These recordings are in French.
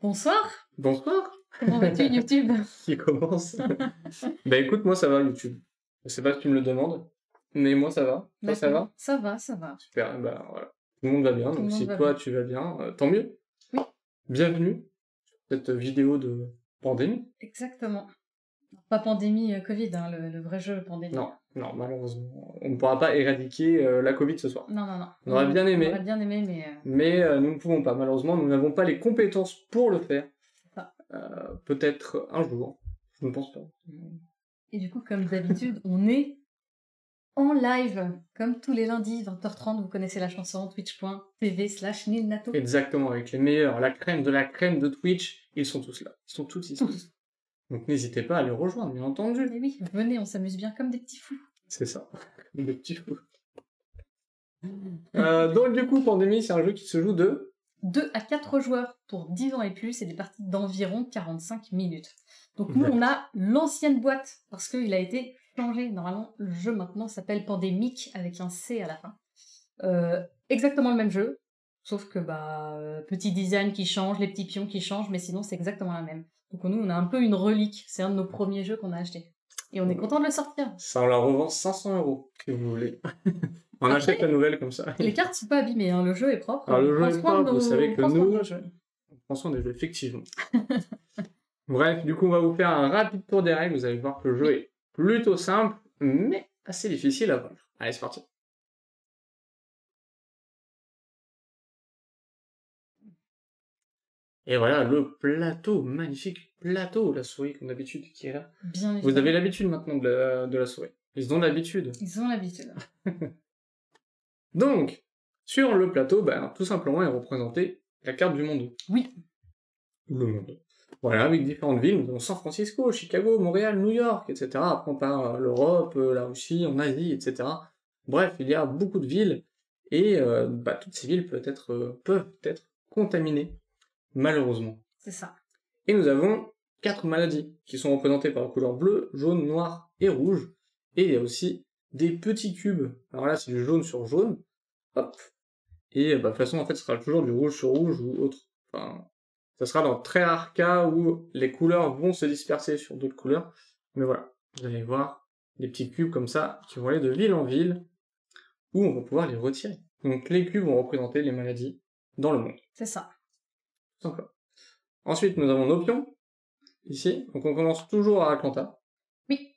Bonsoir, Bonsoir. comment vas-tu YouTube? Qui commence? Bah écoute, moi ça va YouTube. Je sais pas si tu me le demandes, mais moi ça va. Toi ça D'accord, va? ça va, ça va. Super, bah voilà. Tout le monde va bien, Tout le donc monde si va toi bien. tu vas bien, tant mieux. Oui. Bienvenue sur cette vidéo de pandémie. Exactement. Pas pandémie Covid, hein, le vrai jeu pandémie. Non, non, malheureusement, on ne pourra pas éradiquer la Covid ce soir. Non, non, non. On aurait bien aimé. On aurait bien aimé, Mais nous ne pouvons pas, malheureusement, nous n'avons pas les compétences pour le faire. Ah. Peut-être un jour, je ne pense pas. Et du coup, comme d'habitude, on est en live, comme tous les lundis, 20h30, vous connaissez la chanson, twitch.tv/nilnato. Exactement, avec les meilleurs, la crème de Twitch, ils sont tous là. Ils sont tous ici. Donc n'hésitez pas à les rejoindre, bien entendu. Et oui, venez, on s'amuse bien comme des petits fous. C'est ça, des petits fous. Donc du coup, Pandémie, c'est un jeu qui se joue de 2 à 4 joueurs pour 10 ans et plus, et des parties d'environ 45 minutes. Donc nous, on a l'ancienne boîte, parce qu'il a été changé. Normalement, le jeu maintenant s'appelle Pandémique, avec un C à la fin. Exactement le même jeu, sauf que petit design qui change, les petits pions qui changent, mais sinon c'est exactement la même. Donc nous, on a un peu une relique, c'est un de nos premiers jeux qu'on a acheté. Et on est content de le sortir. Ça, on la revend 500 €, si vous voulez. On achète la nouvelle comme ça. Les cartes sont pas abîmées, hein, le jeu est propre. Alors le jeu est propre, vous savez que nous, on prend soin des jeux, effectivement. Bref, du coup, on va vous faire un rapide tour des règles. Vous allez voir que le jeu est plutôt simple, mais assez difficile à vaincre. Allez, c'est parti. Et voilà le plateau, magnifique plateau, la souris comme d'habitude qui est là. Bien Vous avez l'habitude maintenant de la souris. Ils ont l'habitude. Ils ont l'habitude. Donc, sur le plateau, tout simplement est représentée la carte du monde. Oui. Le monde. Voilà, avec différentes villes, nous avons San Francisco, Chicago, Montréal, New York, etc. Après on part l'Europe, la Russie, en Asie, etc. Bref, il y a beaucoup de villes, et toutes ces villes peuvent être contaminées, malheureusement. C'est ça. Et nous avons 4 maladies, qui sont représentées par la couleur bleue, jaune, noir et rouge. Et il y a aussi des petits cubes. Alors là, c'est du jaune sur jaune. Hop. Et de toute façon, en fait, ce sera toujours du rouge sur rouge ou autre. Enfin, ça sera dans très rares cas où les couleurs vont se disperser sur d'autres couleurs. Mais voilà, vous allez voir des petits cubes comme ça qui vont aller de ville en ville, où on va pouvoir les retirer. Donc les cubes vont représenter les maladies dans le monde. C'est ça. Tout simplement. Ensuite, nous avons nos pions, ici. Donc on commence toujours à Atlanta. Oui.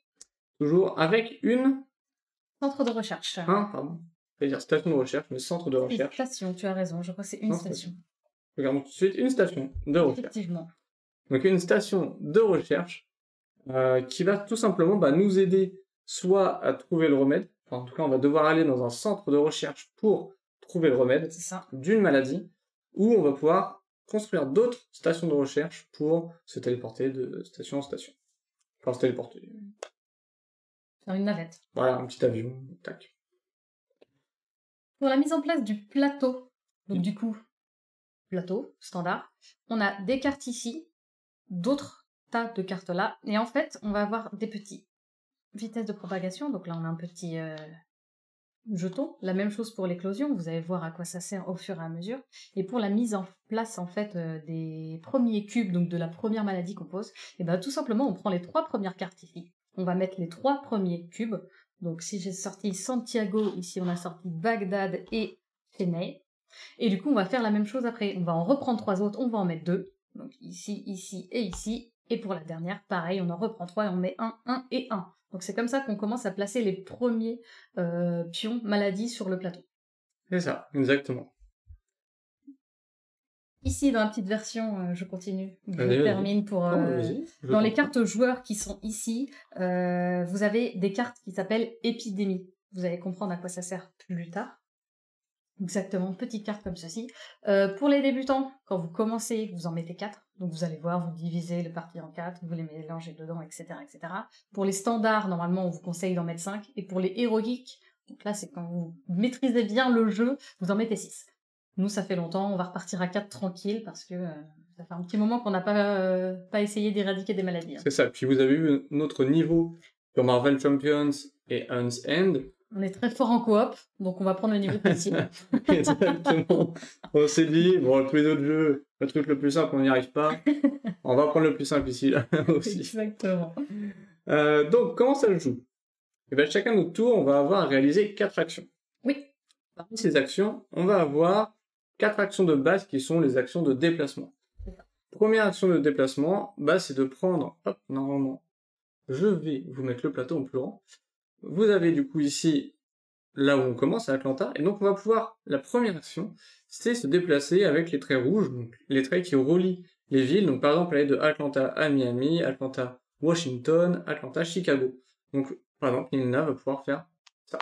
Toujours avec une... Centre de recherche. Pardon. Je vais dire station de recherche, mais centre de recherche. Station, tu as raison, je crois que c'est une station. Regardons tout de suite une station de recherche. Effectivement. Donc une station de recherche qui va tout simplement nous aider soit à trouver le remède, enfin, en tout cas on va devoir aller dans un centre de recherche pour trouver le remède d'une maladie, ou on va pouvoir construire d'autres stations de recherche pour se téléporter de station en station. Enfin se téléporter. Faire une navette. Voilà, un petit avion, tac. Pour la mise en place du plateau, donc du coup, plateau, standard, on a des cartes ici, d'autres tas de cartes là, et en fait, on va avoir des petits vitesses de propagation, donc là on a un petit jeton, la même chose pour l'éclosion, vous allez voir à quoi ça sert au fur et à mesure, et pour la mise en place en fait des premiers cubes, donc de la première maladie qu'on pose, et tout simplement on prend les 3 premières cartes ici, on va mettre les 3 premiers cubes, donc si j'ai sorti Santiago, ici on a sorti Bagdad et Chennai, et du coup on va faire la même chose après, on va en reprendre 3 autres, on va en mettre 2, donc ici, ici et ici, et pour la dernière, pareil, on en reprend 3 et on met 1 et 1. Donc c'est comme ça qu'on commence à placer les premiers pions maladies sur le plateau. C'est ça, exactement. Ici, dans la petite version, je continue, je termine pour... dans les cartes joueurs qui sont ici, vous avez des cartes qui s'appellent épidémie. Vous allez comprendre à quoi ça sert plus tard. Exactement, petite carte comme ceci. Pour les débutants, quand vous commencez, vous en mettez 4. Donc vous allez voir, vous divisez le parti en 4, vous les mélangez dedans, etc., etc. Pour les standards, normalement, on vous conseille d'en mettre 5. Et pour les héroïques, donc là, c'est quand vous maîtrisez bien le jeu, vous en mettez 6. Nous, ça fait longtemps, on va repartir à 4 tranquille, parce que ça fait un petit moment qu'on n'a pas essayé d'éradiquer des maladies. C'est ça, puis vous avez vu notre niveau sur Marvel Champions et Hunt's End. On est très fort en coop, donc on va prendre le niveau facile. Exactement. On s'est dit, bon, tous les autres jeux, le truc le plus simple, on n'y arrive pas. On va prendre le plus simple ici, là, aussi. Exactement. Donc, comment ça se joue? Et ben, chacun de notre tour, on va avoir à réaliser 4 actions. Oui. Parmi ces actions, on va avoir 4 actions de base qui sont les actions de déplacement. Première action de déplacement, bah, c'est de prendre, hop, normalement, je vais vous mettre le plateau en plus grand. Vous avez du coup ici, là où on commence, à Atlanta, et donc on va pouvoir, la première action, c'est se déplacer avec les traits rouges, donc les traits qui relient les villes, donc par exemple aller de Atlanta à Miami, Atlanta, Washington, Atlanta, Chicago. Donc, par exemple, Nina va pouvoir faire ça.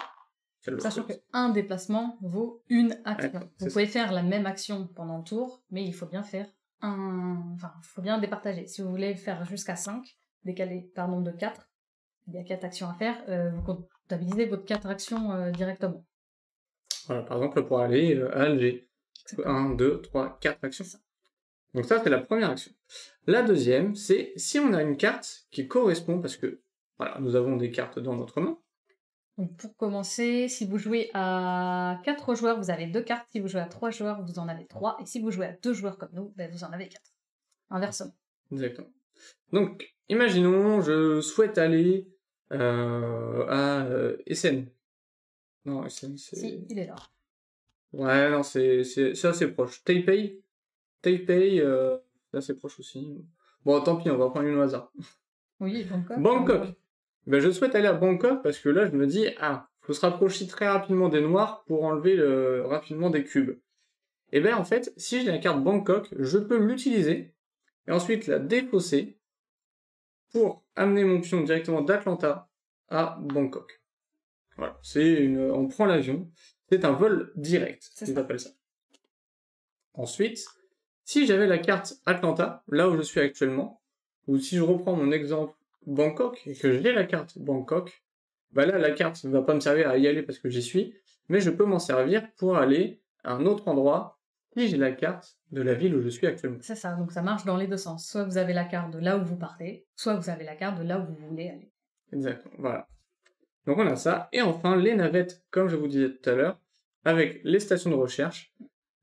Sachant qu'un déplacement vaut une action. Ouais, Vous pouvez faire la même action pendant le tour, mais il faut bien faire faut bien départager. Si vous voulez faire jusqu'à 5, décaler par nombre de 4, il y a 4 actions à faire, vous comptabilisez votre 4 actions directement. Voilà, par exemple, pour aller à Alger. 1, 2, 3, 4 actions. Donc ça, c'est la première action. La deuxième, c'est si on a une carte qui correspond, parce que voilà, nous avons des cartes dans notre main. Donc pour commencer, si vous jouez à 4 joueurs, vous avez 2 cartes. Si vous jouez à 3 joueurs, vous en avez 3. Et si vous jouez à 2 joueurs comme nous, ben vous en avez 4. Inversement. Exactement. Donc, imaginons, je souhaite aller à Essen. Non, Essen, c'est... Si, il est là. Ouais, non, c'est assez proche. Taipei, c'est assez proche aussi. Bon, tant pis, on va prendre une au hasard. Oui, Bangkok. Bangkok. Ben, je souhaite aller à Bangkok parce que là, je me dis, faut se rapprocher très rapidement des noirs pour enlever rapidement des cubes. Et ben, en fait, si j'ai la carte Bangkok, je peux l'utiliser et ensuite la défausser pour amener mon pion directement d'Atlanta à Bangkok. Voilà, on prend l'avion, c'est un vol direct, ils appellent ça. Ensuite, si j'avais la carte Atlanta, là où je suis actuellement, ou si je reprends mon exemple Bangkok, et que j'ai la carte Bangkok, bah là, la carte ne va pas me servir à y aller parce que j'y suis, mais je peux m'en servir pour aller à un autre endroit si j'ai la carte de la ville où je suis actuellement. C'est ça, donc ça marche dans les deux sens. Soit vous avez la carte de là où vous partez, soit vous avez la carte de là où vous voulez aller. Exactement, voilà. Donc on a ça, et enfin les navettes, comme je vous disais tout à l'heure, avec les stations de recherche.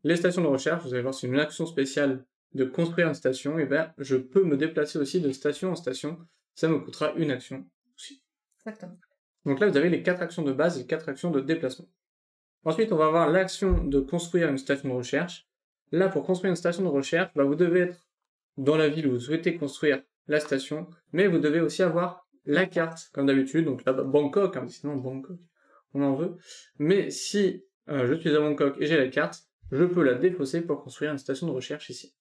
Les stations de recherche, vous allez voir, c'est une action spéciale de construire une station, et ben je peux me déplacer aussi de station en station, ça me coûtera une action aussi. Exactement. Donc là vous avez les 4 actions de base et 4 actions de déplacement. Ensuite on va avoir l'action de construire une station de recherche. Là pour construire une station de recherche, bah, vous devez être dans la ville où vous souhaitez construire la station, mais vous devez aussi avoir la carte, comme d'habitude, donc là, Bangkok, sinon Bangkok, on en veut. Mais si je suis à Bangkok et j'ai la carte, je peux la défausser pour construire une station de recherche ici.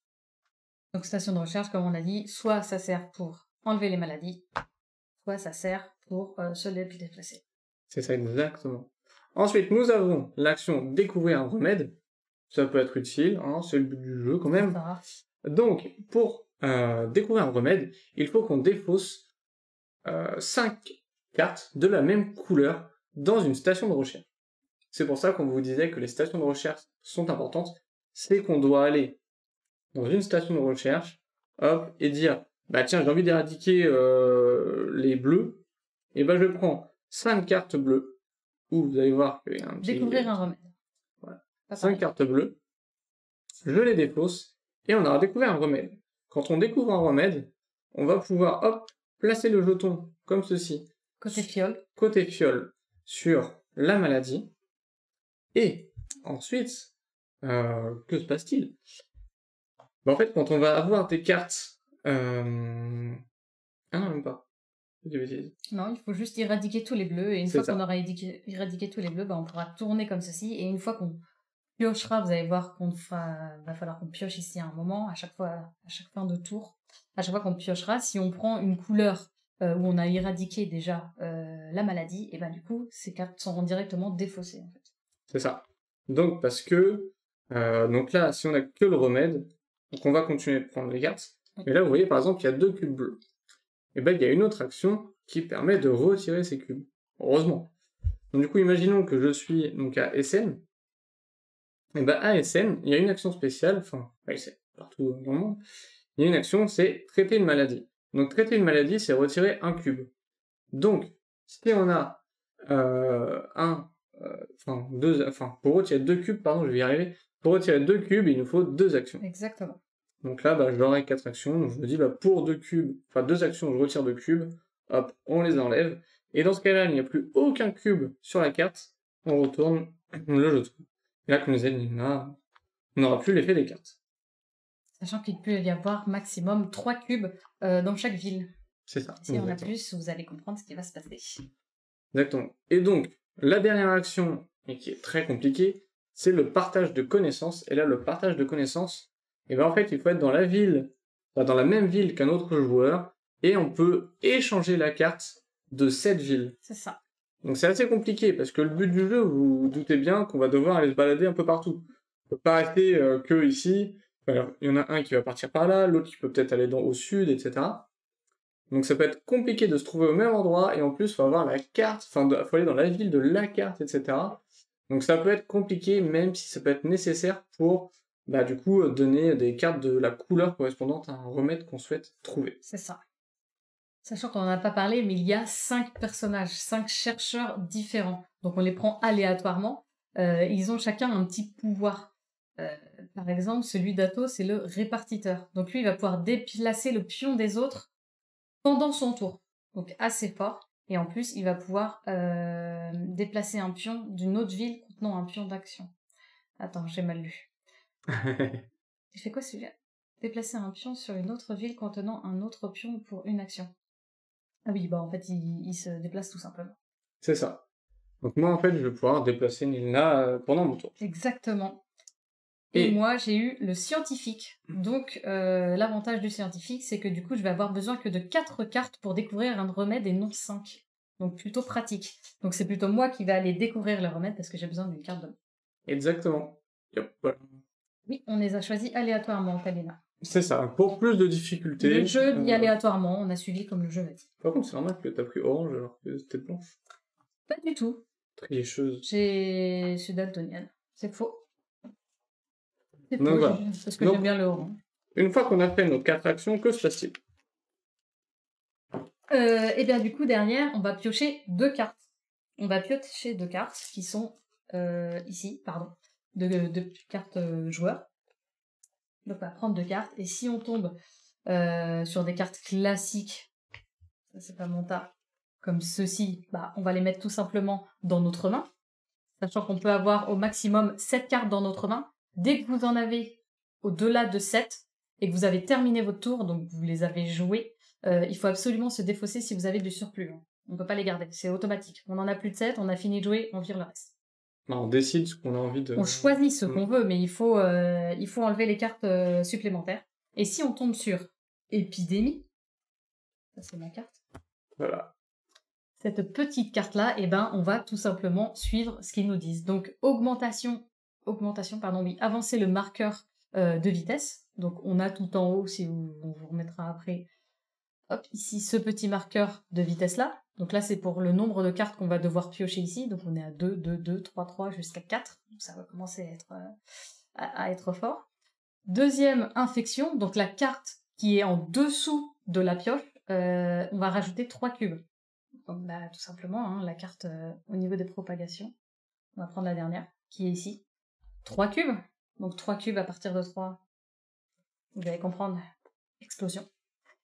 Donc station de recherche, comme on a dit, soit ça sert pour enlever les maladies, soit ça sert pour se déplacer. C'est ça exactement. Ensuite, nous avons l'action découvrir un remède. Ça peut être utile, c'est le but du jeu quand même. Donc, pour découvrir un remède, il faut qu'on défausse 5 cartes de la même couleur dans une station de recherche. C'est pour ça qu'on vous disait que les stations de recherche sont importantes. C'est qu'on doit aller dans une station de recherche, hop, et dire, bah tiens, j'ai envie d'éradiquer les bleus, et bah je prends 5 cartes bleues, où vous allez voir qu'il y a un petit... Découvrir un remède. Voilà. 5 cartes bleues, je les défausse, et on aura découvert un remède. Quand on découvre un remède, on va pouvoir, hop, placer le jeton comme ceci. Côté fiole. Côté fiole sur la maladie. Et ensuite, que se passe-t-il? En fait, quand on va avoir des cartes... Ah non, même pas. Des bêtises. Non, il faut juste éradiquer tous les bleus, et une fois qu'on aura éradiqué tous les bleus, bah, on pourra tourner comme ceci, et une fois qu'on piochera, vous allez voir va falloir qu'on pioche ici à un moment, à chaque fin de tour. À chaque fois qu'on piochera, si on prend une couleur où on a éradiqué déjà la maladie, et ben du coup, ces cartes seront directement défaussées. En fait. C'est ça. Donc, parce que... donc là, si on a que le remède, donc on va continuer de prendre les cartes. Et là, vous voyez, par exemple, il y a 2 cubes bleus. Et ben, il y a une autre action qui permet de retirer ces cubes. Heureusement. Donc, du coup, imaginons que je suis donc à Essen. Et ben, à Essen, il y a une action spéciale, enfin, à Essen, partout dans le monde, il y a une action, c'est traiter une maladie. Donc, traiter une maladie, c'est retirer un cube. Donc, si on a pour retirer 2 cubes, pardon, je vais y arriver. Pour retirer 2 cubes, il nous faut 2 actions. Exactement. Donc là, j'aurai 4 actions, donc je me dis, pour 2 cubes, 2 actions, je retire 2 cubes, hop, on les enlève. Et dans ce cas-là, il n'y a plus aucun cube sur la carte, on retourne le jeton. Et là, comme les ennemis, là, on n'aura plus l'effet des cartes. Sachant qu'il peut y avoir maximum 3 cubes dans chaque ville. C'est ça. Si on a plus, vous allez comprendre ce qui va se passer. Exactement. Et donc, la dernière action, et qui est très compliquée, c'est le partage de connaissances. Et là, le partage de connaissances, en fait, il faut être dans la ville, dans la même ville qu'un autre joueur, et on peut échanger la carte de cette ville. C'est ça. Donc c'est assez compliqué, parce que le but du jeu, vous vous doutez bien qu'on va devoir aller se balader un peu partout. On peut pas rester que ici. Alors, il y en a un qui va partir par là, l'autre qui peut peut-être aller au sud, etc. Donc ça peut être compliqué de se trouver au même endroit, et en plus, il faut avoir la carte, faut aller dans la ville de la carte, etc. Donc ça peut être compliqué, même si ça peut être nécessaire pour, du coup, donner des cartes de la couleur correspondante à un remède qu'on souhaite trouver. C'est ça. Sachant qu'on n'en a pas parlé, mais il y a 5 personnages, 5 chercheurs différents. Donc on les prend aléatoirement. Ils ont chacun un petit pouvoir. Par exemple, celui d'Ato, c'est le répartiteur. Donc lui, il va pouvoir déplacer le pion des autres pendant son tour. Donc assez fort. Et en plus, il va pouvoir déplacer un pion d'une autre ville contenant un pion d'action. Attends, j'ai mal lu. Il fait quoi celui-là? Déplacer un pion sur une autre ville contenant un autre pion pour une action. Ah oui, en fait, il se déplace tout simplement. C'est ça. Donc moi, en fait, je vais pouvoir déplacer Nilna pendant mon tour. Exactement. Et moi, j'ai eu le scientifique. Donc, l'avantage du scientifique, c'est que du coup, je vais avoir besoin que de 4 cartes pour découvrir un remède et non 5. Donc, plutôt pratique. Donc, c'est plutôt moi qui vais aller découvrir le remède parce que j'ai besoin d'une carte de... Exactement. Yep, voilà. Oui, on les a choisis aléatoirement, Kalina. C'est ça, pour plus de difficultés. Le jeu dit aléatoirement, on a suivi comme le jeu l'a dit. Par contre, c'est normal que t'as pris orange alors que c'était blanche. Pas du tout. Tricheuse. Je suis daltonienne. C'est faux. C'est Donc, faux, voilà. parce que j'aime bien le orange. Une fois qu'on a fait nos 4 actions, que se passe-t-il? Et bien du coup, derrière, on va piocher 2 cartes. On va piocher 2 cartes qui sont ici, pardon. 2 cartes joueurs. Donc on va prendre 2 cartes. Et si on tombe sur des cartes classiques, ça c'est pas mon tas, comme ceci, on va les mettre tout simplement dans notre main. Sachant qu'on peut avoir au maximum 7 cartes dans notre main. Dès que vous en avez au-delà de 7, et que vous avez terminé votre tour, donc vous les avez joués, il faut absolument se défausser si vous avez du surplus. On ne peut pas les garder, c'est automatique. On en a plus de 7, on a fini de jouer, on vire le reste. On décide ce qu'on a envie de... On choisit ce qu'on veut, mais il faut enlever les cartes supplémentaires. Et si on tombe sur épidémie, ça c'est ma carte. Voilà. Cette petite carte-là, on va tout simplement suivre ce qu'ils nous disent. Donc augmentation, avancer le marqueur de vitesse. Donc on a tout en haut, on vous remettra après, hop, ici ce petit marqueur de vitesse là. Donc là c'est pour le nombre de cartes qu'on va devoir piocher ici. Donc on est à 2, 2, 2, 3, 3 jusqu'à 4. Donc ça va commencer à être fort. Deuxième infection, donc la carte qui est en dessous de la pioche, on va rajouter 3 cubes. Donc tout simplement, la carte au niveau des propagations. On va prendre la dernière, qui est ici. 3 cubes. Donc 3 cubes à partir de 3. Vous allez comprendre. Explosion.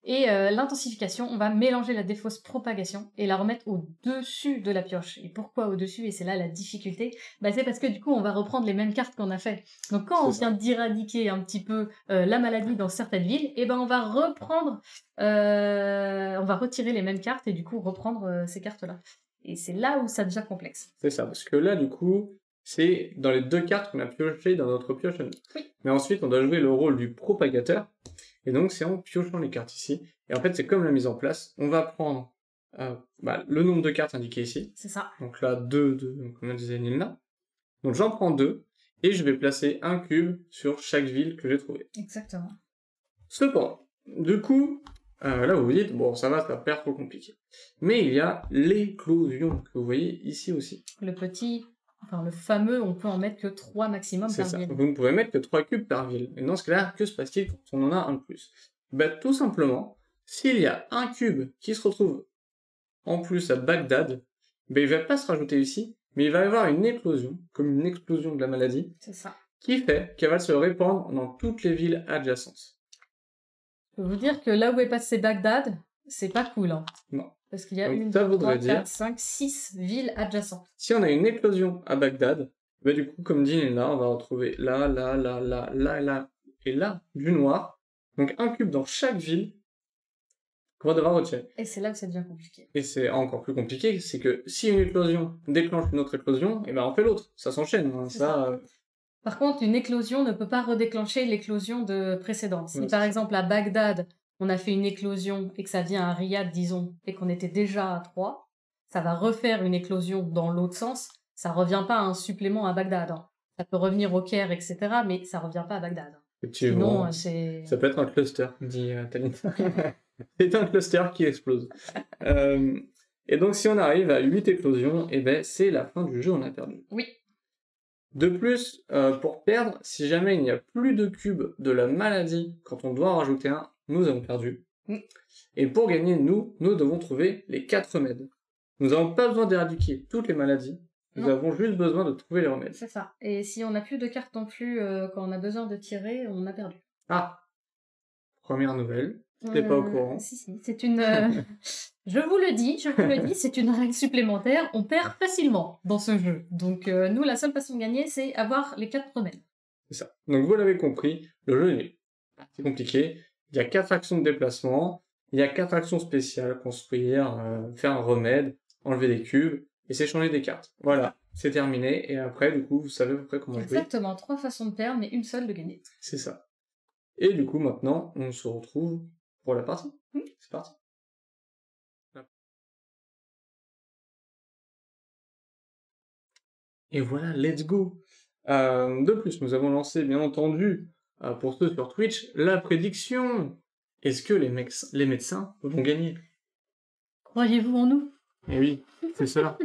Et l'intensification, on va mélanger la défausse propagation et la remettre au-dessus de la pioche. Et pourquoi au-dessus? Et c'est là la difficulté. C'est parce que du coup, on va reprendre les mêmes cartes qu'on a fait. Donc quand on vient d'éradiquer un petit peu la maladie dans certaines villes, on va reprendre, on va retirer les mêmes cartes et du coup reprendre ces cartes-là. Et c'est là où ça devient complexe. C'est ça, parce que là, du coup, c'est dans les 2 cartes qu'on a piochées dans notre pioche. Oui. Mais ensuite, on doit jouer le rôle du propagateur. Et donc, c'est en piochant les cartes ici. Et en fait, c'est comme la mise en place. On va prendre le nombre de cartes indiqué ici. C'est ça. Donc là, 2, comme on disait Nilna. Donc j'en prends 2. Et je vais placer un cube sur chaque ville que j'ai trouvée. Exactement. Cependant, du coup, là vous vous dites, bon, ça va pas trop compliqué. Mais il y a l'éclosion que vous voyez ici aussi. Le fameux, on peut en mettre que 3 maximum par ville. Vous ne pouvez mettre que 3 cubes par ville. Et dans ce cas-là, que se passe-t-il quand on en a un de plus? Tout simplement, s'il y a un cube qui se retrouve en plus à Bagdad, ben, il va pas se rajouter ici, mais il va y avoir une éclosion, comme une explosion de la maladie, C'est ça. qui fait qu'elle va se répandre dans toutes les villes adjacentes. Je peux vous dire que là où est passé Bagdad, c'est pas cool. Hein. Non. Parce qu'il y a Donc, 1, ça 2, voudrait 3, dire- 4, 5, 6 villes adjacentes. Si on a une éclosion à Bagdad, ben, du coup, comme dit Léna, on va retrouver là, et là, du noir. Donc un cube dans chaque ville qu'on va devoir retirer. Et c'est là où ça devient compliqué. Et c'est encore plus compliqué, c'est que si une éclosion déclenche une autre éclosion, et ben on fait l'autre. Ça s'enchaîne. Hein. C'est Ça, Par contre, une éclosion ne peut pas redéclencher l'éclosion de précédente. Si Ouais, par c'est exemple à Bagdad, on a fait une éclosion et que ça vient à Riyad, disons, et qu'on était déjà à 3, ça va refaire une éclosion dans l'autre sens. Ça revient pas à un supplément à Bagdad. Hein. Ça peut revenir au Caire, etc., mais ça revient pas à Bagdad. effectivement, Sinon, c'est... ça peut être un cluster, dit Talina. C'est un cluster qui explose. Et donc si on arrive à 8 éclosions, et ben c'est la fin du jeu, on a perdu. Oui. De plus, pour perdre, si jamais il n'y a plus de cubes de la maladie, quand on doit en rajouter un, nous avons perdu. Mm. Et pour gagner, nous devons trouver les 4 remèdes. Nous n'avons pas besoin d'éradiquer toutes les maladies, nous Non. avons juste besoin de trouver les remèdes. C'est ça. Et si on n'a plus de cartes non plus quand on a besoin de tirer, on a perdu. Ah, première nouvelle, t'es pas au courant. Si, c'est une... je vous le dis, c'est une règle supplémentaire. On perd facilement dans ce jeu. Donc nous, la seule façon de gagner, c'est avoir les 4 remèdes. C'est ça. Donc vous l'avez compris, le jeu est assez compliqué. Il y a 4 actions de déplacement, il y a 4 actions spéciales, construire, faire un remède, enlever des cubes, et s'échanger des cartes. Voilà, c'est terminé, et après, du coup, vous savez à peu près comment jouer. Exactement, 3 façons de perdre, mais une seule de gagner. C'est ça. Et du coup, maintenant, on se retrouve pour la partie. C'est parti. Et voilà, let's go. De plus, nous avons lancé, bien entendu, pour ceux sur Twitch, la prédiction. Est-ce que les médecins vont gagner? Croyez-vous en nous? Eh oui, c'est ça.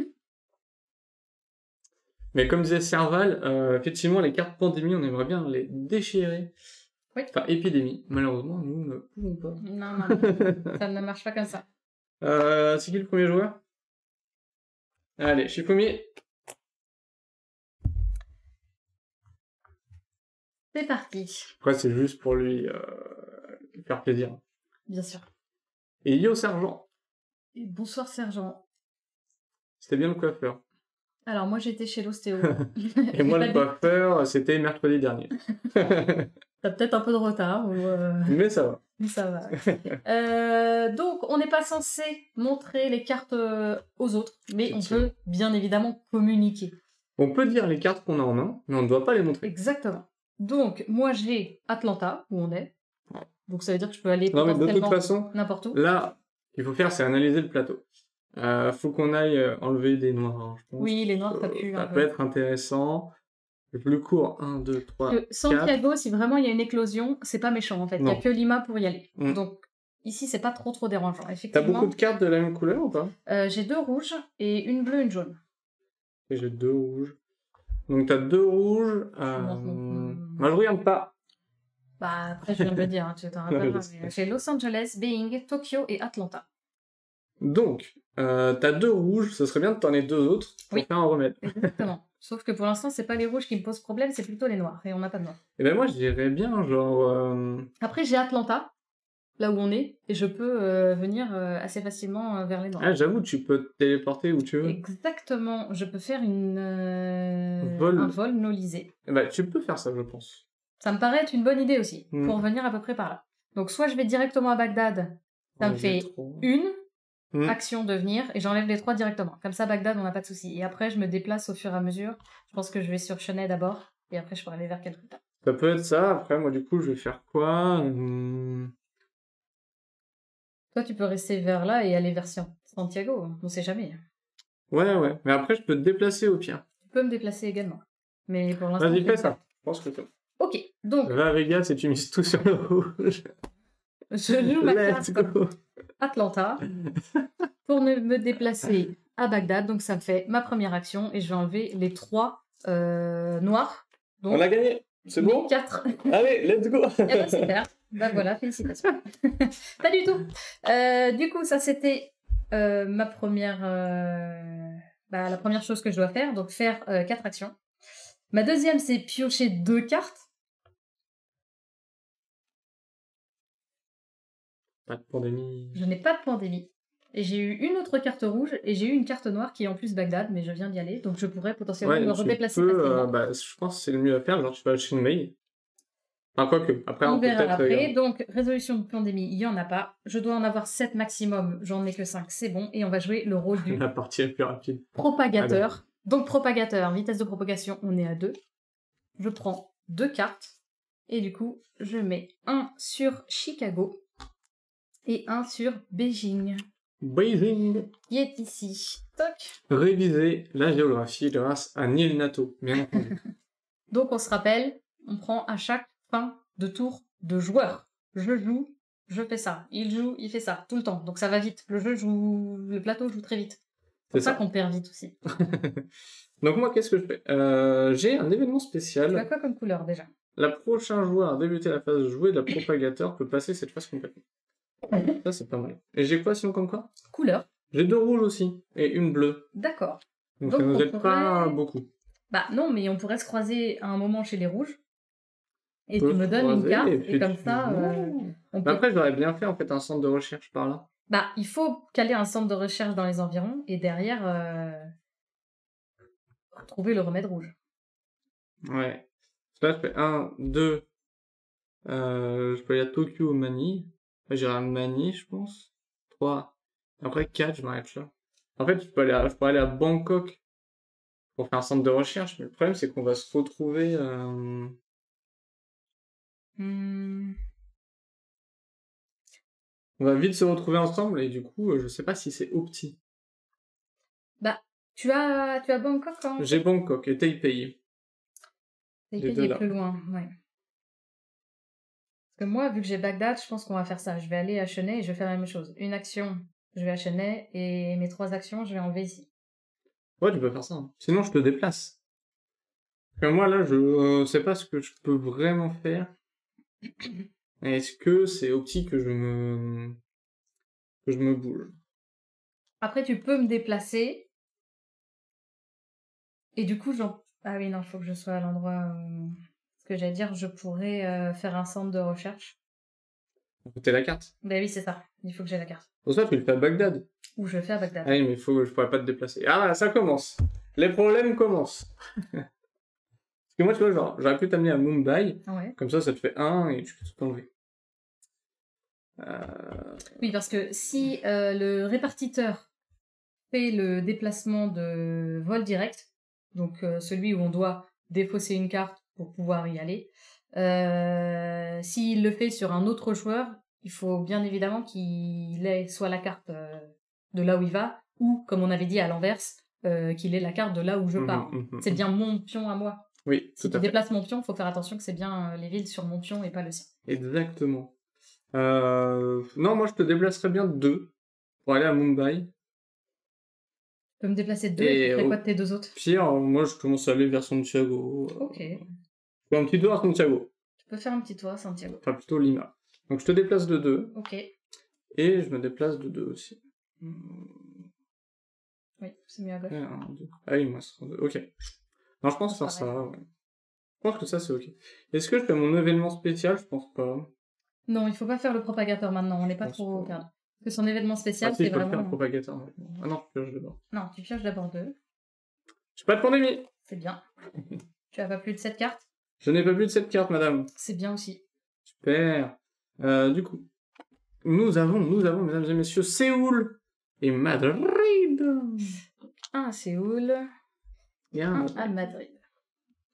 Mais comme disait Serval, effectivement, les cartes pandémie, on aimerait bien les déchirer. Oui. Enfin, épidémie. Malheureusement, nous ne pouvons pas. Non, ça ne marche pas comme ça. C'est qui le premier joueur? Allez, Shifumi. C'est parti. Après, c'est juste pour lui faire plaisir. Bien sûr. Et Yo Sergent. Et bonsoir, sergent. C'était bien le coiffeur. Alors, moi, j'étais chez l'ostéo. Et moi, le coiffeur, c'était mercredi dernier. T'as peut-être un peu de retard. Ou Mais ça va. Ça va. Donc, on n'est pas censé montrer les cartes aux autres, mais on peut bien évidemment communiquer. On peut dire les cartes qu'on a en main, mais on ne doit pas les montrer. Exactement. Donc, moi, j'ai Atlanta, où on est. Donc, ça veut dire que je peux aller Non, mais de toute potentiellement façon, n'importe où. là, ce qu'il faut faire, c'est analyser le plateau. Faut qu'on aille enlever des noirs, hein, je pense. Oui, les noirs, ça pue Ça un peut peu. être intéressant. Le plus court, 1, 2, 3, Que 4. Santiago, si vraiment il y a une éclosion, c'est pas méchant en fait. Il n'y a Non. que Lima pour y aller. Mm. Donc, ici, c'est pas trop dérangeant. T'as Effectivement, beaucoup de cartes de la même couleur ou pas? j'ai 2 rouges et une bleue, une jaune. Et j'ai 2 rouges. Donc t'as 2 rouges. Moi, je regarde pas. Bah, après, je viens de le dire, hein, tu t'en rappelleras. Mais j'ai Los Angeles, Beijing, Tokyo et Atlanta. Donc, t'as 2 rouges, ce serait bien de t'en aies 2 autres pour Oui. faire un remède. Exactement. Sauf que pour l'instant, c'est pas les rouges qui me posent problème, c'est plutôt les noirs. Et on n'a pas de noirs. Et ben moi, je dirais bien, genre... Après, j'ai Atlanta, là où on est, et je peux venir assez facilement vers les noirs. Ah, j'avoue, tu peux te téléporter où tu veux. Exactement. Je peux faire un vol nolisé. Eh ben, tu peux faire ça, je pense. Ça me paraît être une bonne idée aussi, Mm. pour venir à peu près par là. Donc, soit je vais directement à Bagdad, ça me fait trop. une Mm. action de venir, et j'enlève les 3 directement. Comme ça, Bagdad, on n'a pas de souci. Et après, je me déplace au fur et à mesure. Je pense que je vais sur Chennai d'abord, et après, je pourrai aller vers Calcutta. Ça peut être ça, après, moi, du coup, je vais faire quoi? Toi, tu peux rester vers là et aller vers Santiago, on sait jamais. Ouais. Mais après, je peux te déplacer au pire. Tu peux me déplacer également. Mais pour l'instant... Vas-y, je fais vais ça. pas. Je pense que c'est bon. Ok, donc, Va à Vegas et tu mises tout sur le rouge. je joue ma Let's carte go. Atlanta pour me déplacer à Bagdad. Donc, ça me fait ma première action et je vais enlever les 3 noirs. Donc, On a gagné. C'est bon? 4. Allez, let's go. Eh ben, super. Bah voilà, félicitations. Pas du tout. Du coup, ça c'était ma première bah, la première chose que je dois faire, donc faire 4 actions. Ma deuxième, c'est piocher 2 cartes. Pas de pandémie. Je n'ai pas de pandémie. Et j'ai eu une autre carte rouge et j'ai eu une carte noire qui est en plus Bagdad, mais je viens d'y aller, donc je pourrais potentiellement me Tu redéplacer peux, facilement. je pense que c'est le mieux à faire, genre tu vas chez Mei. Enfin, quoique, après On on peut verra peut-être... après. Donc, résolution de pandémie, il n'y en a pas. Je dois en avoir 7 maximum, j'en ai que 5, c'est bon. Et on va jouer le rôle du La partie est plus rapide. propagateur. Donc, propagateur, vitesse de propagation, on est à 2. Je prends 2 cartes. Et du coup, je mets un sur Chicago et un sur Beijing, Beijing. qui est ici. Toc. Réviser la géographie grâce à Neil Nato, bien entendu. Donc, on se rappelle, on prend à chaque fin de tour de joueur. Je joue, je fais ça. Il joue, il fait ça, tout le temps. Donc ça va vite. Le plateau joue très vite. C'est pour ça qu'on perd vite aussi. Donc moi, qu'est-ce que je fais J'ai un événement spécial. Tu as quoi comme couleur déjà? La prochain joueur à débuter la phase jouée de la propagateur peut passer cette phase complètement. Ça, c'est pas mal. Et j'ai quoi sinon comme quoi? Couleur. J'ai 2 rouges aussi, et une bleue. D'accord. Donc ça nous aide pas beaucoup. Bah non, mais on pourrait se croiser à un moment chez les rouges. Et tu me donnes une carte, et comme ça... Mais après, j'aurais bien fait en fait un centre de recherche par là. Bah, il faut caler un centre de recherche dans les environs, et derrière, retrouver le remède rouge. Ouais. Là, je fais 1, 2... je peux aller à Tokyo ou Manille. J'irai à Manille, je pense. 3. Après 4, je m'arrête là. En fait, je peux aller à Bangkok pour faire un centre de recherche, mais le problème, c'est qu'on va se retrouver... On va vite se retrouver ensemble, et du coup, je sais pas si c'est opti. Bah, tu as Bangkok quand même? J'ai Bangkok et Taipei. Taipei est plus loin, ouais. Parce que moi, vu que j'ai Bagdad, je pense qu'on va faire ça. Je vais aller à Chennai et je vais faire la même chose. Une action, je vais à Chennai, et mes 3 actions, je vais enlever ici. Ouais, tu peux faire ça. Sinon, je te déplace. Parce que moi, là, je sais pas ce que je peux vraiment faire. Est-ce que c'est opti que je me bouge? Après, tu peux me déplacer. Et du coup, ah oui, non, faut que je sois à l'endroit où... Ce que j'allais dire, je pourrais faire un centre de recherche. T'as la carte? Ben oui, c'est ça. Il faut que j'ai la carte. Pour ça, tu le fais à Bagdad. Ou je le fais à Bagdad. Ah oui, mais je pourrais pas te déplacer. Ah, ça commence. Les problèmes commencent. Parce que moi, tu vois, genre, j'aurais pu t'amener à Mumbai. Ouais. Comme ça te fait 1 et tu peux tout enlever. Oui, parce que si le répartiteur fait le déplacement de vol direct, donc celui où on doit défausser une carte pour pouvoir y aller, s'il le fait sur un autre joueur, il faut bien évidemment qu'il ait soit la carte de là où il va, ou, comme on avait dit à l'inverse, qu'il ait la carte de là où je pars. C'est bien mon pion à moi. Oui, si tu déplaces mon pion, il faut faire attention que c'est bien les villes sur mon pion et pas le sien. Exactement. Non, moi je te déplacerais bien 2 pour aller à Mumbai. Tu peux me déplacer 2 et tu ferais quoi de tes 2 autres? Pire, moi je commence à aller vers Santiago. Ok. Je fais un petit tour à Santiago. Tu peux faire un petit tour à Santiago. Enfin plutôt Lima. Donc je te déplace de 2. Ok. Et je me déplace de 2 aussi. Oui, c'est mieux à gauche. 1, 2. Ah oui, moi c'est 2. Ok. Non, je pense faire ça. Ouais. Je pense que ça c'est ok. Est-ce que je fais mon événement spécial? Je pense pas. Non, il faut pas faire le propagateur maintenant, on n'est pas trop perdre. Parce que son événement spécial, c'est vraiment... faire le propagateur. Ah non, je pioche d'abord. Non, tu pioches d'abord 2. J'ai pas de pandémie. C'est bien. Tu as pas plus de 7 cartes? Je n'ai pas plus de 7 cartes, madame. C'est bien aussi. Super. Du coup, nous avons, mesdames et messieurs, Séoul et Madrid. Un à Séoul, un à Madrid.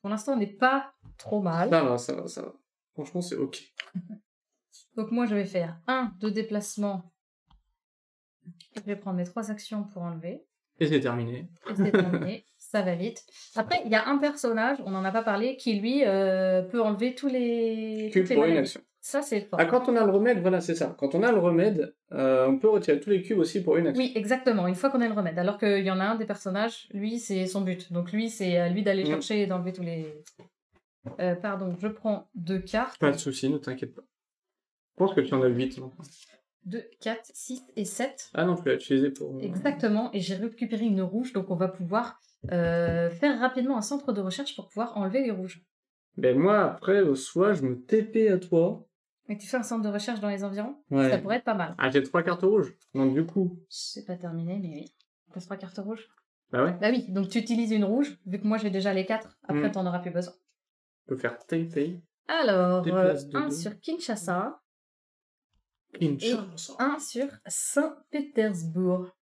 Pour l'instant, on n'est pas trop mal. Ça va. Franchement, c'est ok. Donc moi, je vais faire 1 de déplacement. Je vais prendre mes 3 actions pour enlever. Et c'est terminé. Ça va vite. Après, il y a un personnage, on n'en a pas parlé, qui lui peut enlever tous les... Cubes pour une action. Ça, c'est fort. Ah, quand on a le remède, voilà, c'est ça. Quand on a le remède, on peut retirer tous les cubes aussi pour une action. Oui, exactement, une fois qu'on a le remède. Alors qu'il y en a un des personnages, lui, c'est son but. Donc lui, c'est à lui d'aller chercher et d'enlever tous les... pardon, je prends 2 cartes. Pas de soucis, ne t'inquiète pas. Je pense que tu en as 8 maintenant. 2, 4, 6 et 7. Ah non, tu l'as utilisé pour... Exactement, et j'ai récupéré une rouge, donc on va pouvoir faire rapidement un centre de recherche pour pouvoir enlever les rouges. Ben moi, après, au soir, je me TP à toi. Et tu fais un centre de recherche dans les environs? Ouais. Ça pourrait être pas mal. Ah, j'ai 3 cartes rouges. Donc du coup... C'est pas terminé, mais oui. On passe 3 cartes rouges. Bah ouais. Bah oui, donc tu utilises une rouge, vu que moi j'ai déjà les 4, après t'en auras plus besoin. On peut faire TP. Alors, Déplace de 1 deux. sur Kinshasa, Kinshasa. 1 sur Saint-Pétersbourg.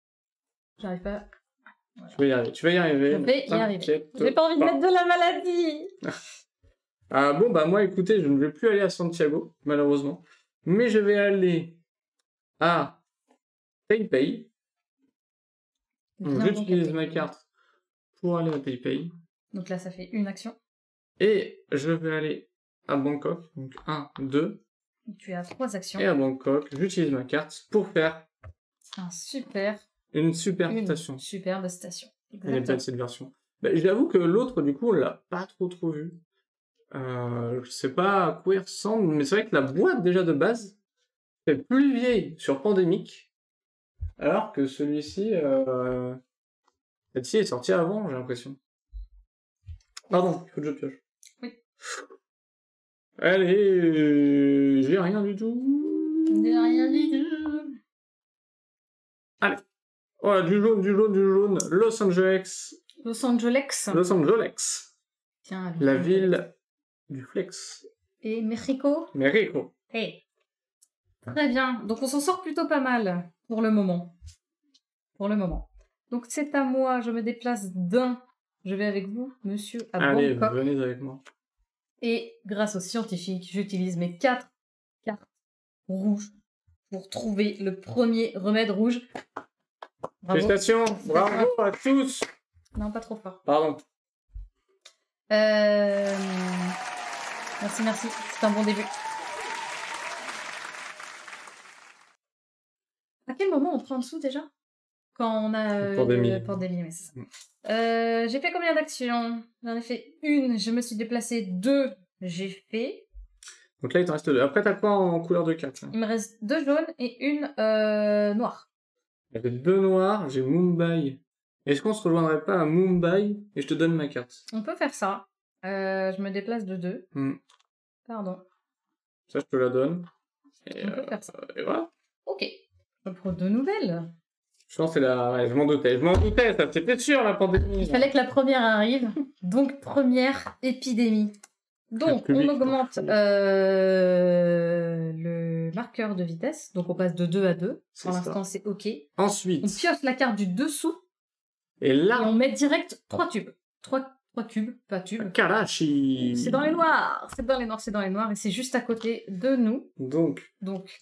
J'arrive pas... Tu vas y arriver. Tu vas y arriver. Je vais y arriver. J'ai pas envie de mettre de la maladie. Ah bon, bah moi, écoutez, je ne vais plus aller à Santiago, malheureusement. Mais je vais aller à Taipei. Donc Viens donc j'utilise à ma Taipei. carte pour aller à Taipei. Donc là, ça fait une action. Et je vais aller à Bangkok. Donc 1, 2. Tu as 3 actions. Et à Bangkok, j'utilise ma carte pour faire Un super... une super Une station. superbe station. Elle est belle Exactement. cette version. Bah, j'avoue que l'autre, du coup, on l'a pas trop vu. Je sais pas à quoi il ressemble, mais c'est vrai que la boîte déjà de base est plus vieille sur Pandémique, alors que celui-ci, celle-ci est sortie avant, j'ai l'impression. Pardon, il faut que je pioche. Oui. Allez, j'ai rien du tout. De rien du tout. Allez. Voilà, du jaune, du jaune, du jaune. Los Angeles. Los Angeles. Los Angeles. Tiens, La ville du flex. Et Mexico. Mexico. Hey. Très bien. Donc on s'en sort plutôt pas mal pour le moment. Pour le moment. Donc c'est à moi. Je me déplace d'un. Je vais avec vous, monsieur, à Allez, Bangkok. venez avec moi. Et grâce aux scientifiques, j'utilise mes 4 cartes rouges pour trouver le premier remède rouge. Bravo. Félicitations, bravo à tous. Non, pas trop fort. Pardon. Merci, merci. C'est un bon début. À quel moment on prend en dessous déjà? Quand on a Pandémie. Pandémie, mais c'est ça. J'ai fait combien d'actions? J'en ai fait une, je me suis déplacée. 2, j'ai fait. Donc là, il t'en reste 2. Après, t'as quoi en couleur de 4? Il me reste 2 jaunes et une noire. J'ai 2 noirs, j'ai Mumbai. Est-ce qu'on se rejoindrait pas à Mumbai et je te donne ma carte? On peut faire ça. Je me déplace de 2. Pardon. Ça, je te la donne. Et, On peut faire ça. et voilà. Ok. Je prends 2 nouvelles. Je pense que c'est la... Ouais, je m'en doutais, ça, c'était sûr, la pandémie. Il fallait que la première arrive. Donc, première épidémie. Donc, on augmente le marqueur de vitesse. Donc, on passe de 2 à 2. Pour l'instant, c'est OK. Ensuite. On pioche la carte du dessous. Et là. Et on met direct 3 tubes. 3 cubes, pas tubes. Karachi. C'est dans les noirs. C'est dans les noirs, c'est dans les noirs. Et c'est juste à côté de nous. Donc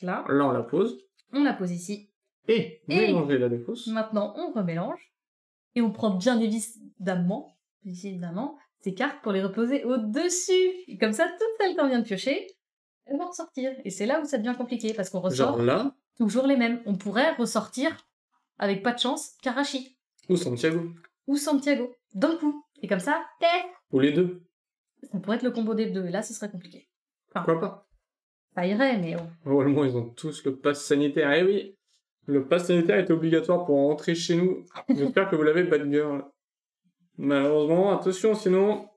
là. Là, on la pose. On la pose ici. Et mélanger la défausse. Maintenant, on remélange. Et on prend bien évidemment, ces cartes pour les reposer au-dessus. Et comme ça, toutes celles qu'on vient de piocher, elles vont ressortir. Et c'est là où ça devient compliqué, parce qu'on ressort Genre là. toujours les mêmes. On pourrait ressortir, avec pas de chance, Karachi. Ou Santiago. Ou Santiago. D'un coup. Et comme ça, ou les deux. Ça pourrait être le combo des deux. Et là, ce serait compliqué. Enfin, pourquoi pas? Ça irait, mais bon. Normalement, ils ont tous le pass sanitaire. Eh oui, le pass sanitaire est obligatoire pour entrer chez nous. J'espère que vous l'avez, Bad Girl. Malheureusement, attention, sinon...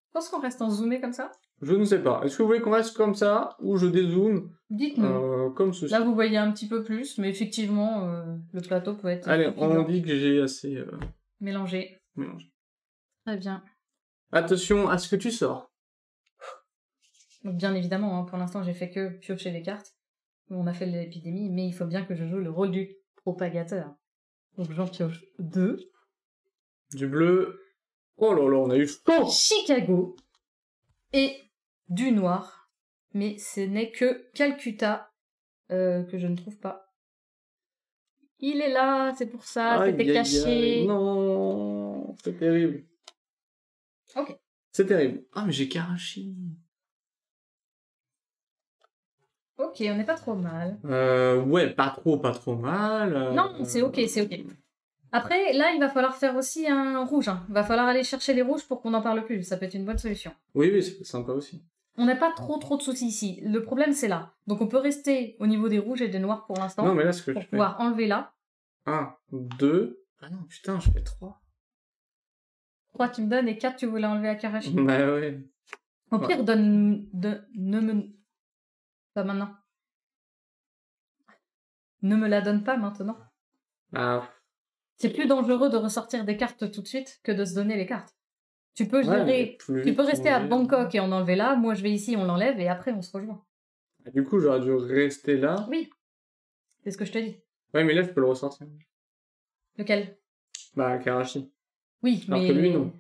Je pense qu'on reste en zoomé comme ça. Je ne sais pas. Est-ce que vous voulez qu'on reste comme ça ou je dézoome? Dites-nous. Comme ceci. Là, vous voyez un petit peu plus, mais effectivement, le plateau peut être... Allez, on dit que j'ai assez... mélangé. Mélangé. Très bien. Attention à ce que tu sors. Donc, bien évidemment, hein, pour l'instant, j'ai fait que piocher les cartes. On a fait l'épidémie, mais il faut bien que je joue le rôle du propagateur. Donc, j'en pioche 2. Du bleu. Oh là là, on a eu chaud. Chicago. Et du noir. Mais ce n'est que Calcutta que je ne trouve pas. Il est là, c'est pour ça, c'était caché. Non, c'est terrible. Ok. C'est terrible. Ah, mais j'ai Karachi. Ok, on n'est pas trop mal. Ouais, pas trop mal. Non, c'est ok, c'est ok. Après, là, il va falloir faire aussi un rouge. Hein. Il va falloir aller chercher les rouges pour qu'on n'en parle plus. Ça peut être une bonne solution. Oui, c'est sympa aussi. On n'a pas trop de soucis ici. Le problème, c'est là. Donc on peut rester au niveau des rouges et des noirs pour l'instant. Non, mais là, ce que je pour fais... pouvoir enlever là. 1, 2... Ah non, putain, je fais 3. 3, tu me donnes, et 4, tu voulais enlever à Karashi. Bah ouais. Au pire, ne me... Pas maintenant. Ne me la donne pas maintenant. Ah, C'est plus dangereux de ressortir des cartes tout de suite que de se donner les cartes. Tu peux ouais, mais gérer... plus Tu vite peux rester on à gère. Bangkok et en enlever là. Moi, je vais ici, on l'enlève, et après, on se rejoint. Du coup, j'aurais dû rester là. Oui. C'est ce que je te dis. Ouais, mais là, je peux le ressortir. Lequel? Bah, Karashi. Oui, Alors mais... que lui, non.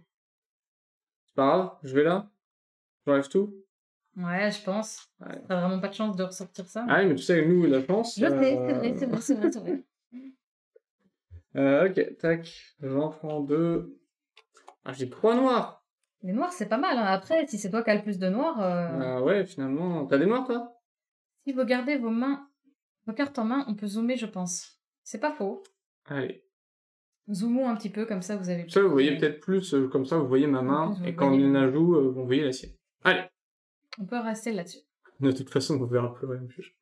C'est pas grave, je vais là. J'enlève tout. Ouais, je pense. Ouais. T'as vraiment pas de chance de ressortir ça. Ah oui, mais tu sais, nous, la chance... Je sais, c'est vrai. Ok, tac. J'en prends 2. Ah, j'ai 3 noirs. Les noirs, c'est pas mal. Hein. Après, si c'est toi qui as le plus de noirs, Ah ouais, finalement... T'as des noirs, toi? si vous gardez vos cartes en main, on peut zoomer, je pense. C'est pas faux. Allez. Zoomons un petit peu, comme ça vous avez... Ça, vous voyez peut-être plus, comme ça, vous voyez ma main, plus, vous et quand voyez- il la joue, vous voyez la sienne. Allez. On peut rester là-dessus. De toute façon, vous verrez plus rien plus.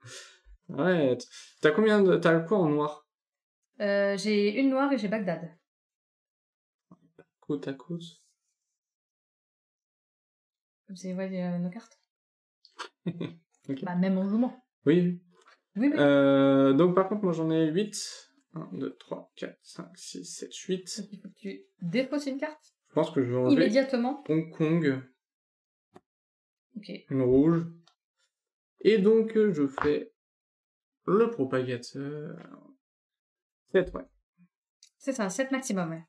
Ouais. T'as combien de... T'as quoi en noir? J'ai une noire et j'ai Bagdad. Côte à côte. Vous voyez nos cartes. Ok. Bah, même en jouant. Oui. Oui, oui. Donc, par contre, moi, j'en ai 8. 1, 2, 3, 4, 5, 6, 7, 8. Donc, il faut que tu défausses une carte Je pense que je vais enlever immédiatement. Hong Kong, Ok. une rouge. Et donc, je fais le propagateur. 7, ouais. C'est ça, 7 maximum, ouais.